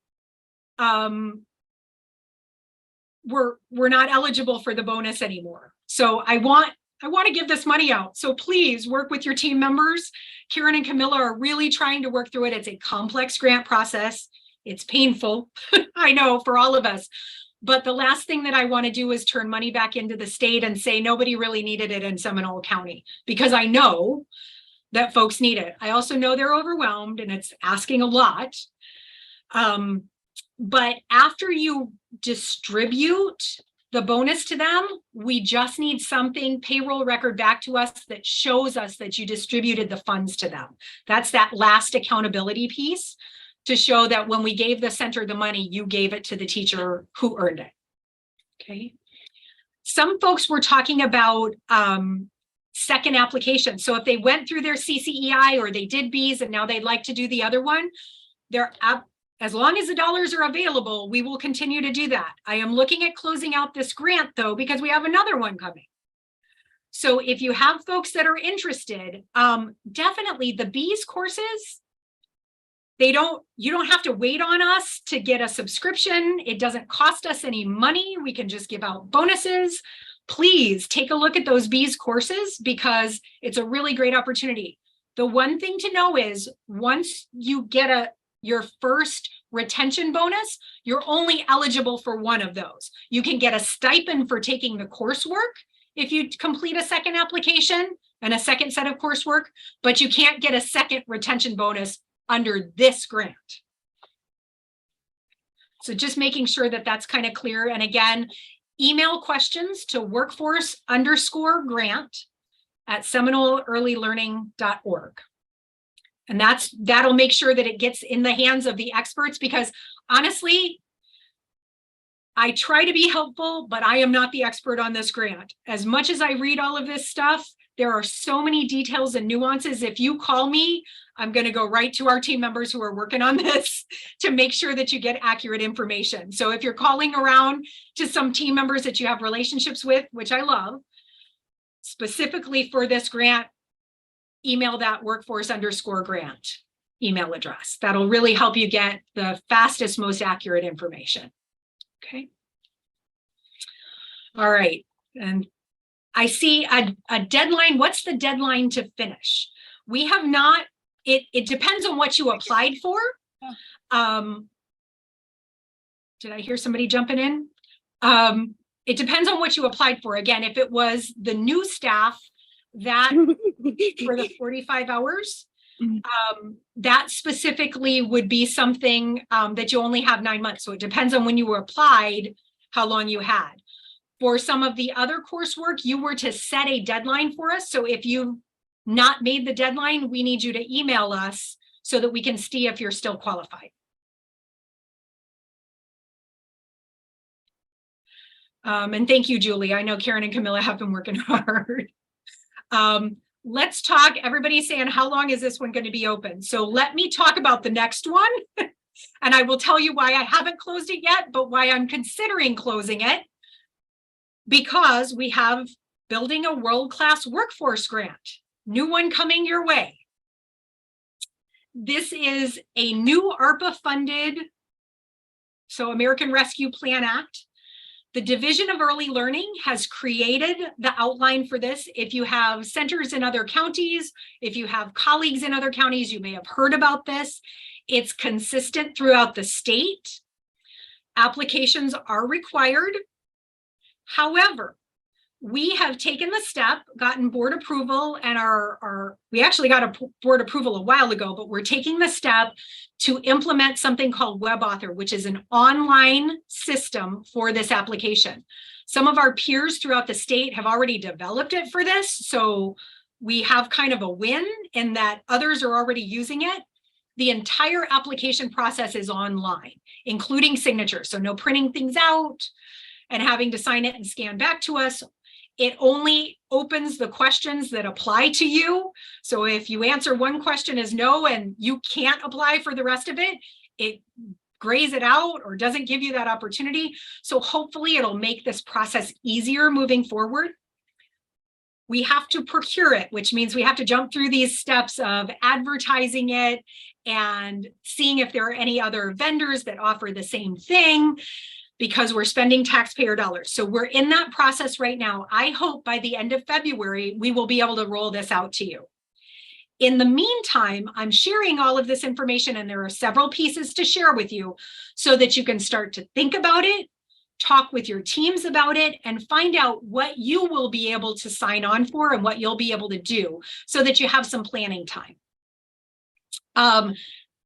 we're not eligible for the bonus anymore. So I want to give this money out. So please work with your team members. Karen and Camilla are really trying to work through it. It's a complex grant process. It's painful, I know, for all of us, But the last thing that I want to do is turn money back into the state and say nobody really needed it in Seminole County, because I know that folks need it. I also know they're overwhelmed and it's asking a lot. But after you distribute the bonus to them, we just need something, payroll record back to us that shows us that you distributed the funds to them. That's that last accountability piece, to show that when we gave the center the money, you gave it to the teacher who earned it. Okay. Some folks were talking about second application. So if they went through their CCEI or they did Bs and now they'd like to do the other one, they're up. As long as the dollars are available, we will continue to do that. I am looking at closing out this grant though, because we have another one coming. So if you have folks that are interested, definitely the Bs courses, you don't have to wait on us to get a subscription. It doesn't cost us any money. We can just give out bonuses. Please take a look at those Bs courses because it's a really great opportunity. The one thing to know is once you get your first retention bonus, you're only eligible for one of those. You can get a stipend for taking the coursework if you complete a second application and a second set of coursework, but you can't get a second retention bonus under this grant. So just making sure that that's kind of clear. And again, email questions to workforce_grant@seminoleearlylearning.org. And that'll make sure that it gets in the hands of the experts, because honestly, I try to be helpful, but I am not the expert on this grant. As much as I read all of this stuff, there are so many details and nuances. If you call me, I'm going to go right to our team members who are working on this to make sure that you get accurate information. So if you're calling around to some team members that you have relationships with, which I love, specifically for this grant, email that workforce_grant email address. That'll really help you get the fastest, most accurate information. Okay. All right. And I see a deadline. What's the deadline to finish? We have not, it depends on what you applied for. Did I hear somebody jumping in? It depends on what you applied for. Again, if it was the new staff, that for the 45 hours, that specifically would be something that you only have 9 months. So it depends on when you were applied, how long you had. For some of the other coursework, you were to set a deadline for us. So if you've not made the deadline, we need you to email us so that we can see if you're still qualified. And thank you, Julie. I know Karen and Camilla have been working hard. Let's talk, everybody's saying, how long is this one going to be open? So let me talk about the next one. And I will tell you why I haven't closed it yet, but why I'm considering closing it. Because we have building a world-class workforce grant, new one coming your way. This is a new ARPA funded, so American Rescue Plan Act. The Division of Early Learning has created the outline for this. If you have centers in other counties, if you have colleagues in other counties, you may have heard about this. It's consistent throughout the state. Applications are required. However, we have taken the step, gotten board approval, and we actually got a board approval a while ago, but we're taking the step to implement something called WebAuthor, which is an online system for this application. Some of our peers throughout the state have already developed it for this, so we have kind of a win in that others are already using it. The entire application process is online, including signatures, so no printing things out and having to sign it and scan back to us. It only opens the questions that apply to you. So if you answer one question as no and you can't apply for the rest of it, it grays it out or doesn't give you that opportunity. So hopefully it'll make this process easier moving forward. We have to procure it, which means we have to jump through these steps of advertising it and seeing if there are any other vendors that offer the same thing, because we're spending taxpayer dollars. So we're in that process right now. I hope by the end of February, we will be able to roll this out to you. In the meantime, I'm sharing all of this information, and there are several pieces to share with you so that you can start to think about it, talk with your teams about it, and find out what you will be able to sign on for and what you'll be able to do so that you have some planning time.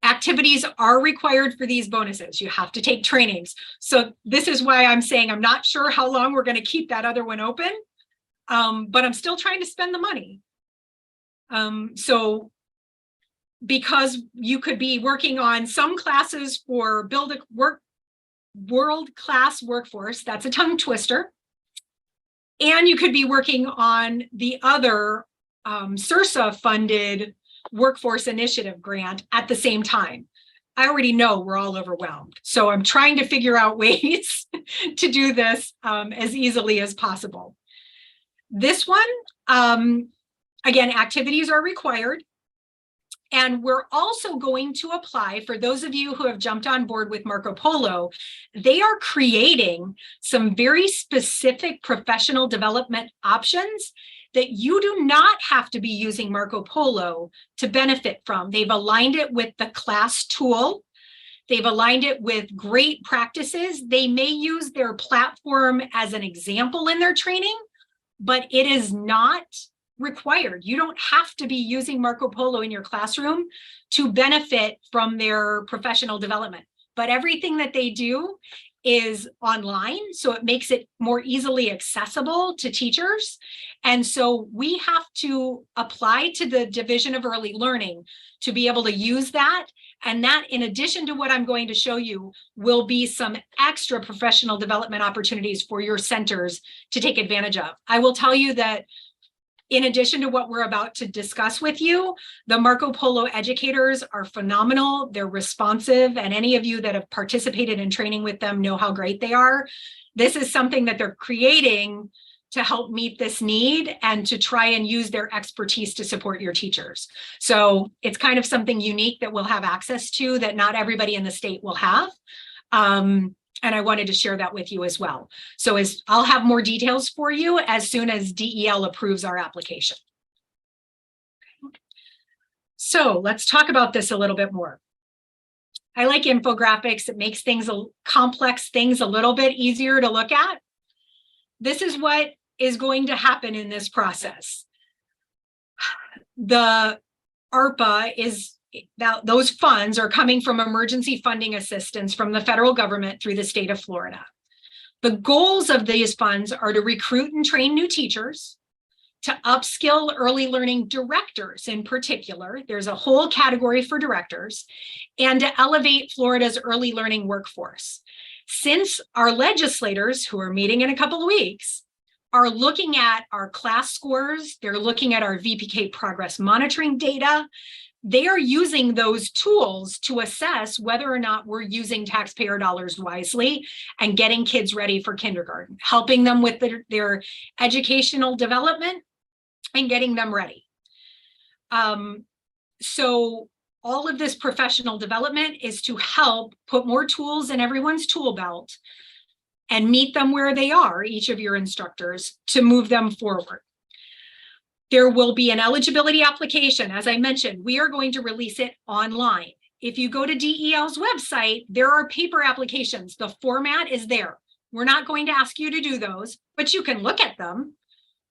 Activities are required for these bonuses. You have to take trainings. So this is why I'm saying I'm not sure how long we're going to keep that other one open, but I'm still trying to spend the money. So because you could be working on some classes for build a world-class workforce, that's a tongue twister. And you could be working on the other SRSA funded workforce initiative grant at the same time. I already know we're all overwhelmed. So I'm trying to figure out ways to do this as easily as possible. This one, again, activities are required. And we're also going to apply, for those of you who have jumped on board with Marco Polo, they are creating some very specific professional development options that you do not have to be using Marco Polo to benefit from. They've aligned it with the class tool. They've aligned it with great practices. They may use their platform as an example in their training, but it is not required. You don't have to be using Marco Polo in your classroom to benefit from their professional development. But everything that they do is online, so it makes it more easily accessible to teachers. And so we have to apply to the Division of Early Learning to be able to use that. And that, in addition to what I'm going to show you, will be some extra professional development opportunities for your centers to take advantage of. I will tell you that in addition to what we're about to discuss with you, the Marco Polo educators are phenomenal. They're responsive, and any of you that have participated in training with them know how great they are. This is something that they're creating to help meet this need and to try and use their expertise to support your teachers. So it's kind of something unique that we'll have access to that not everybody in the state will have. And I wanted to share that with you as well. So I'll have more details for you as soon as DEL approves our application. So let's talk about this a little bit more. I like infographics. It makes complex things a little bit easier to look at. This is what is going to happen in this process. The ARPA those funds are coming from emergency funding assistance from the federal government through the state of Florida. The goals of these funds are to recruit and train new teachers, to upskill early learning directors in particular. There's a whole category for directors, and to elevate Florida's early learning workforce. Since our legislators, who are meeting in a couple of weeks, are looking at our class scores, they're looking at our VPK progress monitoring data, they are using those tools to assess whether or not we're using taxpayer dollars wisely and getting kids ready for kindergarten, helping them with their educational development and getting them ready. So all of this professional development is to help put more tools in everyone's tool belt and meet them where they are, each of your instructors, to move them forward. There will be an eligibility application. As I mentioned, we are going to release it online. If you go to DEL's website, there are paper applications. The format is there. We're not going to ask you to do those, but you can look at them.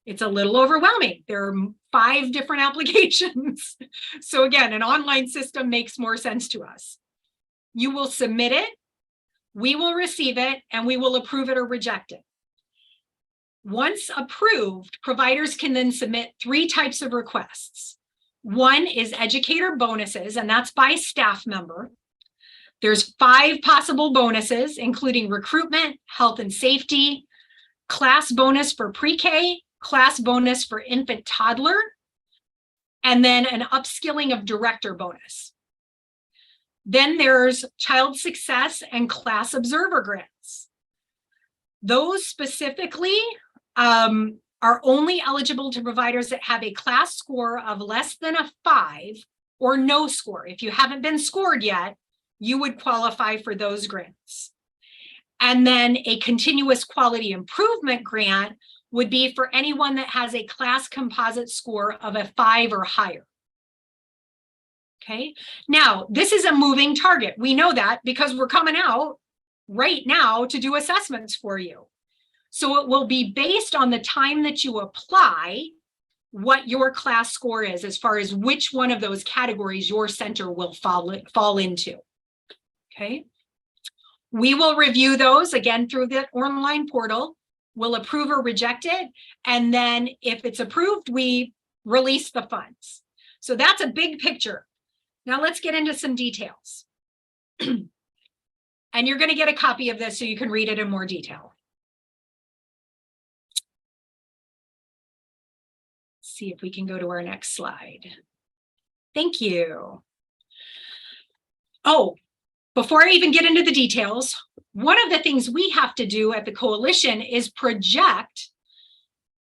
It's a little overwhelming. There are 5 different applications. So again, an online system makes more sense to us. You will submit it, we will receive it, and we will approve it or reject it. Once approved, providers can then submit 3 types of requests. One is educator bonuses, and that's by staff member. There's 5 possible bonuses, including recruitment, health and safety, class bonus for pre-K, class bonus for infant toddler, and then an upskilling of director bonus. Then there's child success and class observer grants. Those specifically are only eligible to providers that have a class score of less than a 5 or no score. If you haven't been scored yet, you would qualify for those grants. And then a continuous quality improvement grant would be for anyone that has a class composite score of a 5 or higher. Okay, now this is a moving target. We know that because we're coming out right now to do assessments for you. So it will be based on the time that you apply what your class score is as far as which one of those categories your center will fall into. Okay. We will review those again through the online portal. We'll approve or reject it. And then if it's approved, we release the funds. So that's a big picture. Now let's get into some details. And you're going to get a copy of this so you can read it in more detail. See if we can go to our next slide. Thank you. Oh, before I even get into the details, one of the things we have to do at the coalition is project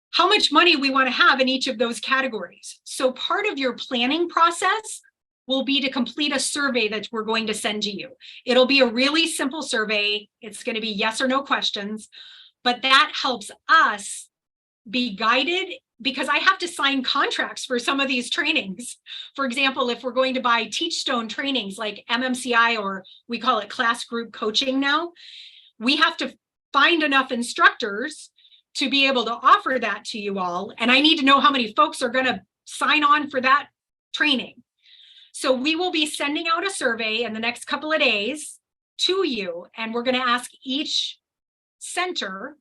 how much money we want to have in each of those categories. So part of your planning process will be to complete a survey that we're going to send to you. It'll be a really simple survey. It's going to be yes or no questions, but that helps us be guided because I have to sign contracts for some of these trainings. For example, if we're going to buy Teachstone trainings like MMCI, or we call it class group coaching now, we have to find enough instructors to be able to offer that to you all. And I need to know how many folks are going to sign on for that training. So we will be sending out a survey in the next couple of days to you, and we're going to ask each center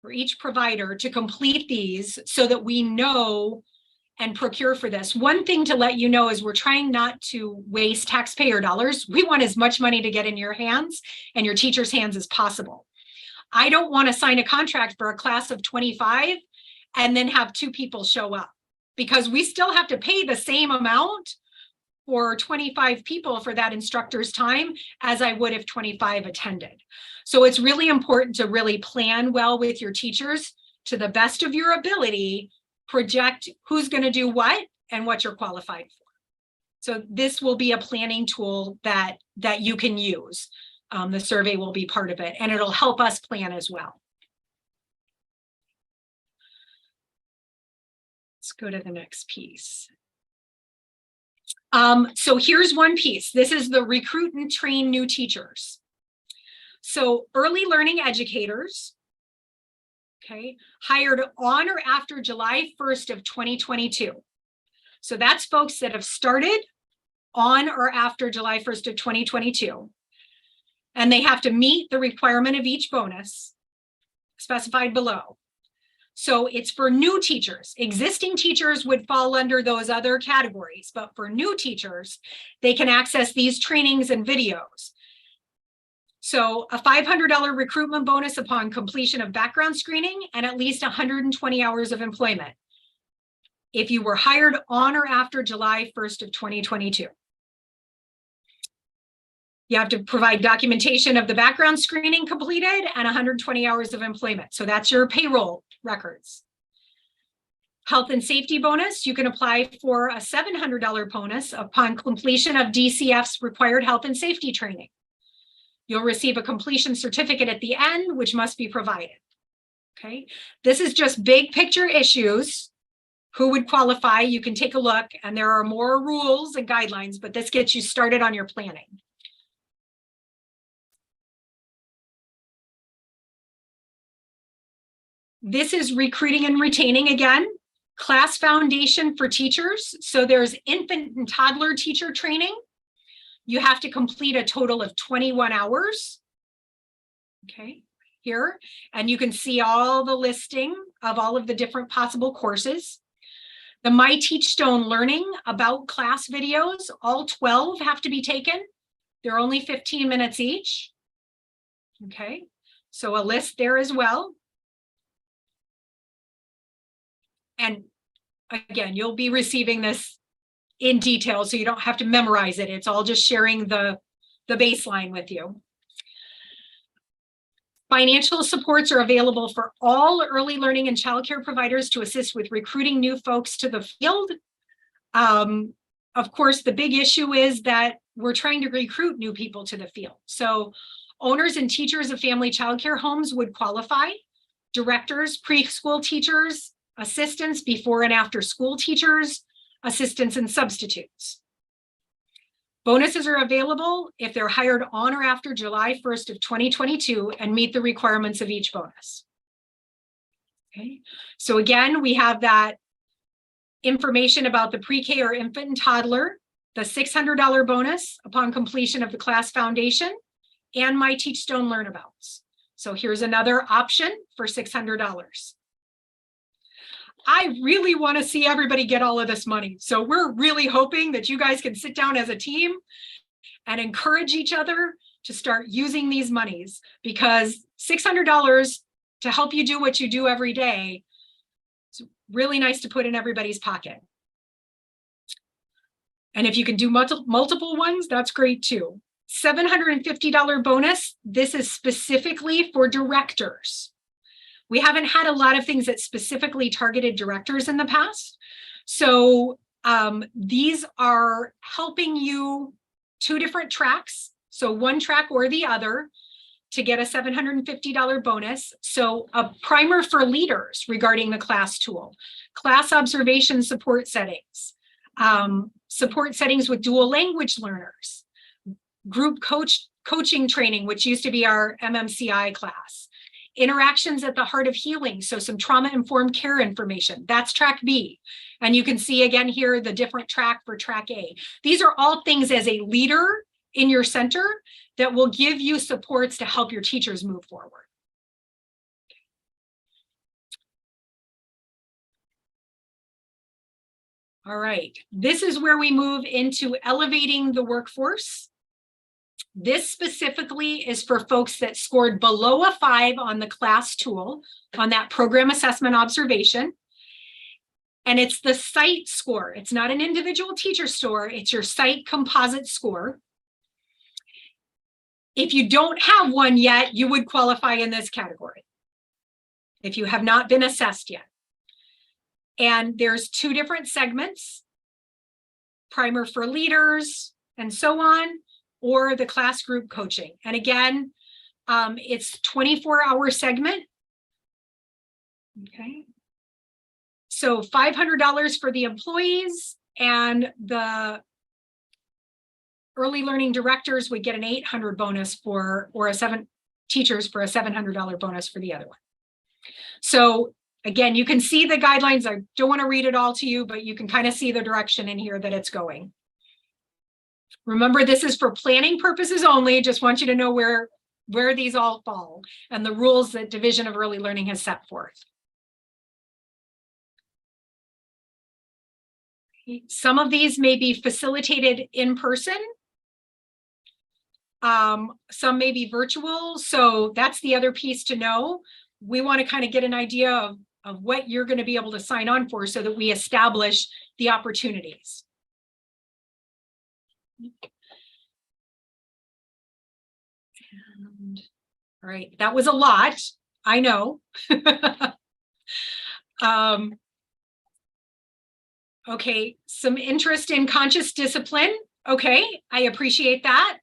for each provider to complete these so that we know and procure for this. One thing to let you know is we're trying not to waste taxpayer dollars. We want as much money to get in your hands and your teachers' hands as possible. I don't want to sign a contract for a class of 25 and then have 2 people show up, because we still have to pay the same amount for 25 people for that instructor's time as I would if 25 attended. So it's really important to really plan well with your teachers to the best of your ability, project who's going to do what and what you're qualified for. So this will be a planning tool that you can use. The survey will be part of it, and it'll help us plan as well. Let's go to the next piece. So here's one piece. This is the recruit and train new teachers. So early learning educators, okay, hired on or after July 1st of 2022. So that's folks that have started on or after July 1st of 2022. And they have to meet the requirement of each bonus specified below. So it's for new teachers. Existing teachers would fall under those other categories, but for new teachers, they can access these trainings and videos. So a $500 recruitment bonus upon completion of background screening and at least 120 hours of employment if you were hired on or after July 1st of 2022. You have to provide documentation of the background screening completed and 120 hours of employment. So that's your payroll records. Health and safety bonus, you can apply for a $700 bonus upon completion of DCF's required health and safety training. You'll receive a completion certificate at the end, which must be provided. Okay, this is just big picture issues. Who would qualify? You can take a look, and there are more rules and guidelines, but this gets you started on your planning. This is recruiting and retaining again. Class foundation for teachers. So there's infant and toddler teacher training. You have to complete a total of 21 hours. Okay, here. And you can see all the listing of all of the different possible courses. The My Teachstone Learning About Class videos, all 12 have to be taken. They're only 15 minutes each. Okay, so a list there as well. And again, you'll be receiving this in detail, so you don't have to memorize it. It's all just sharing the baseline with you. Financial supports are available for all early learning and childcare providers to assist with recruiting new folks to the field. Of course, the big issue is that we're trying to recruit new people to the field. So owners and teachers of family childcare homes would qualify. Directors, preschool teachers, assistants, before and after school teachers, assistants and substitutes. Bonuses are available if they're hired on or after July 1st of 2022 and meet the requirements of each bonus. Okay, so again, we have that information about the pre-K or infant and toddler, the $600 bonus upon completion of the class foundation, and my Teach Stone Learnabouts. So here's another option for $600. I really want to see everybody get all of this money. So we're really hoping that you guys can sit down as a team and encourage each other to start using these monies, because $600 to help you do what you do every day is really nice to put in everybody's pocket. And if you can do multiple ones, that's great too. $750 bonus. This is specifically for directors. We haven't had a lot of things that specifically targeted directors in the past. So these are helping you 2 different tracks. So one track or the other to get a $750 bonus. So a primer for leaders regarding the class tool, class observation support settings, support settings with dual language learners, group coaching training, which used to be our MMCI class, interactions at the heart of healing. So some trauma-informed care information. That's track B. And you can see again here the different track for track A. These are all things as a leader in your center that will give you supports to help your teachers move forward. All right, this is where we move into elevating the workforce. This specifically is for folks that scored below a 5 on the class tool, on that program assessment observation. And it's the site score. It's not an individual teacher score, it's your site composite score. If you don't have one yet, you would qualify in this category if you have not been assessed yet. And there's 2 different segments, primer for leaders and so on, or the class group coaching. And again, it's 24-hour segment. Okay. So $500 for the employees, and the early learning directors would get an $800 bonus for, or teachers for a $700 bonus for the other one. So again, you can see the guidelines. I don't want to read it all to you, but you can kind of see the direction in here that it's going. Remember, this is for planning purposes only. Just want you to know where these all fall and the rules that Division of Early Learning has set forth. Some of these may be facilitated in person. Some may be virtual. So that's the other piece to know. We want to kind of get an idea of what you're going to be able to sign on for so that we establish the opportunities. And, all right, that was a lot, I know. Okay, some interest in conscious discipline. Okay, I appreciate that.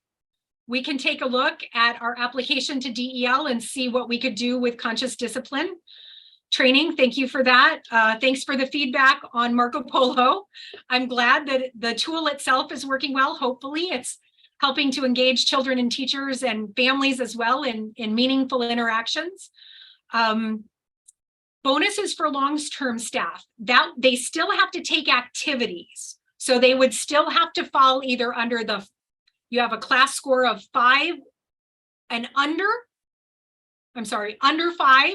We can take a look at our application to DEL and see what we could do with conscious discipline training. Thank you for that. Thanks for the feedback on Marco Polo. I'm glad that the tool itself is working well. Hopefully it's helping to engage children and teachers and families as well in meaningful interactions. Bonuses for long-term staff, that they still have to take activities. So they would still have to fall either under you have a class score of 5 and under, under 5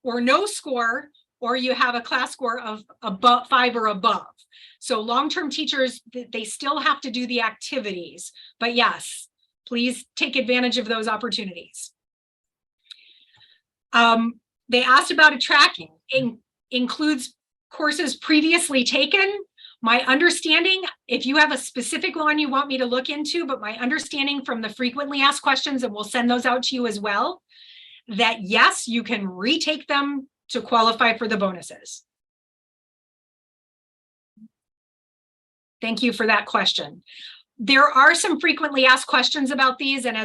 or no score, or you have a class score of above 5 or above. So long-term teachers, they still have to do the activities, but yes, please take advantage of those opportunities. They asked about a tracking. Includes courses previously taken. My understanding, if you have a specific one you want me to look into, but my understanding from the frequently asked questions, and we'll send those out to you as well, that yes, you can retake them to qualify for the bonuses. Thank you for that question. There are some frequently asked questions about these, and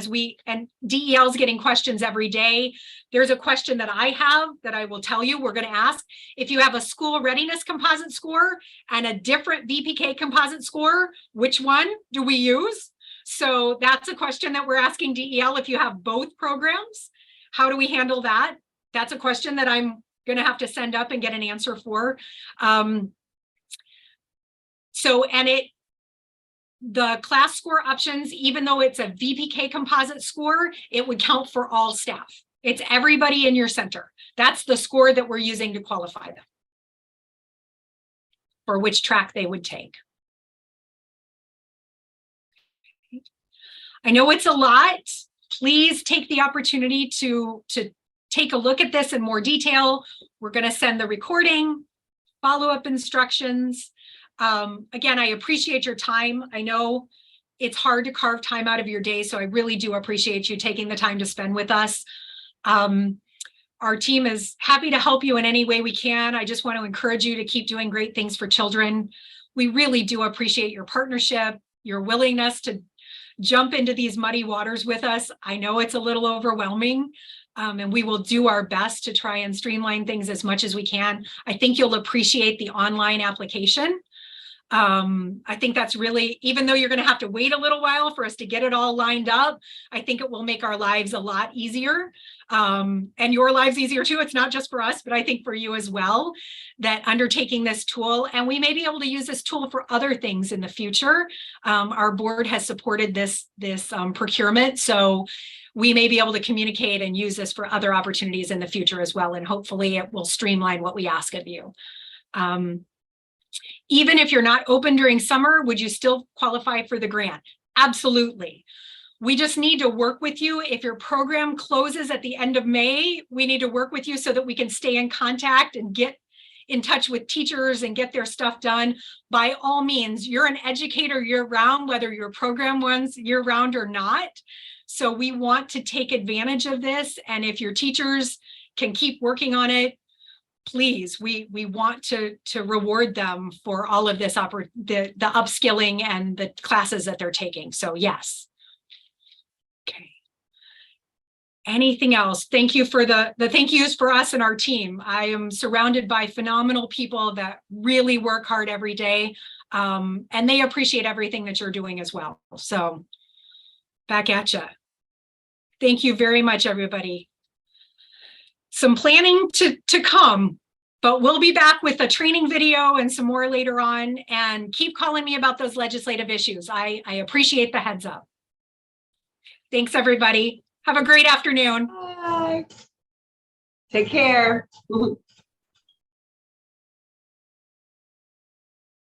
DEL is getting questions every day. There's a question that I have that I will tell you we're going to ask. If you have a school readiness composite score and a different VPK composite score, which one do we use? So that's a question that we're asking DEL. If you have both programs, how do we handle that? That's a question that I'm going to have to send up and get an answer for. The class score options, even though it's a VPK composite score, it would count for all staff. It's everybody in your center. That's the score that we're using to qualify them for which track they would take. I know it's a lot. Please take the opportunity to take a look at this in more detail. We're going to send the recording, follow-up instructions. Again, I appreciate your time. I know it's hard to carve time out of your day, so I really do appreciate you taking the time to spend with us. Our team is happy to help you in any way we can. I just want to encourage you to keep doing great things for children. We really do appreciate your partnership, your willingness to jump into these muddy waters with us. I know it's a little overwhelming, and we will do our best to try and streamline things as much as we can. I think you'll appreciate the online application. I think that's really, even though you're going to have to wait a little while for us to get it all lined up, I think it will make our lives a lot easier, and your lives easier too. It's not just for us, but I think for you as well, that undertaking this tool, and we may be able to use this tool for other things in the future. Our board has supported this procurement, so we may be able to communicate and use this for other opportunities in the future as well. And hopefully it will streamline what we ask of you. Even if you're not open during summer, would you still qualify for the grant? Absolutely. We just need to work with you. If your program closes at the end of May, we need to work with you so that we can stay in contact and get in touch with teachers and get their stuff done. By all means, you're an educator year-round, whether your program runs year-round or not. So we want to take advantage of this. And if your teachers can keep working on it, please, we want to reward them for all of this, the upskilling and the classes that they're taking. So yes. Okay. Anything else? Thank you for the thank yous for us and our team. I am surrounded by phenomenal people that really work hard every day, and they appreciate everything that you're doing as well. So back at you. Thank you very much, everybody. Some planning to come, but we'll be back with a training video and some more later on, and keep calling me about those legislative issues. I appreciate the heads up. Thanks, everybody. Have a great afternoon. Bye. Take care.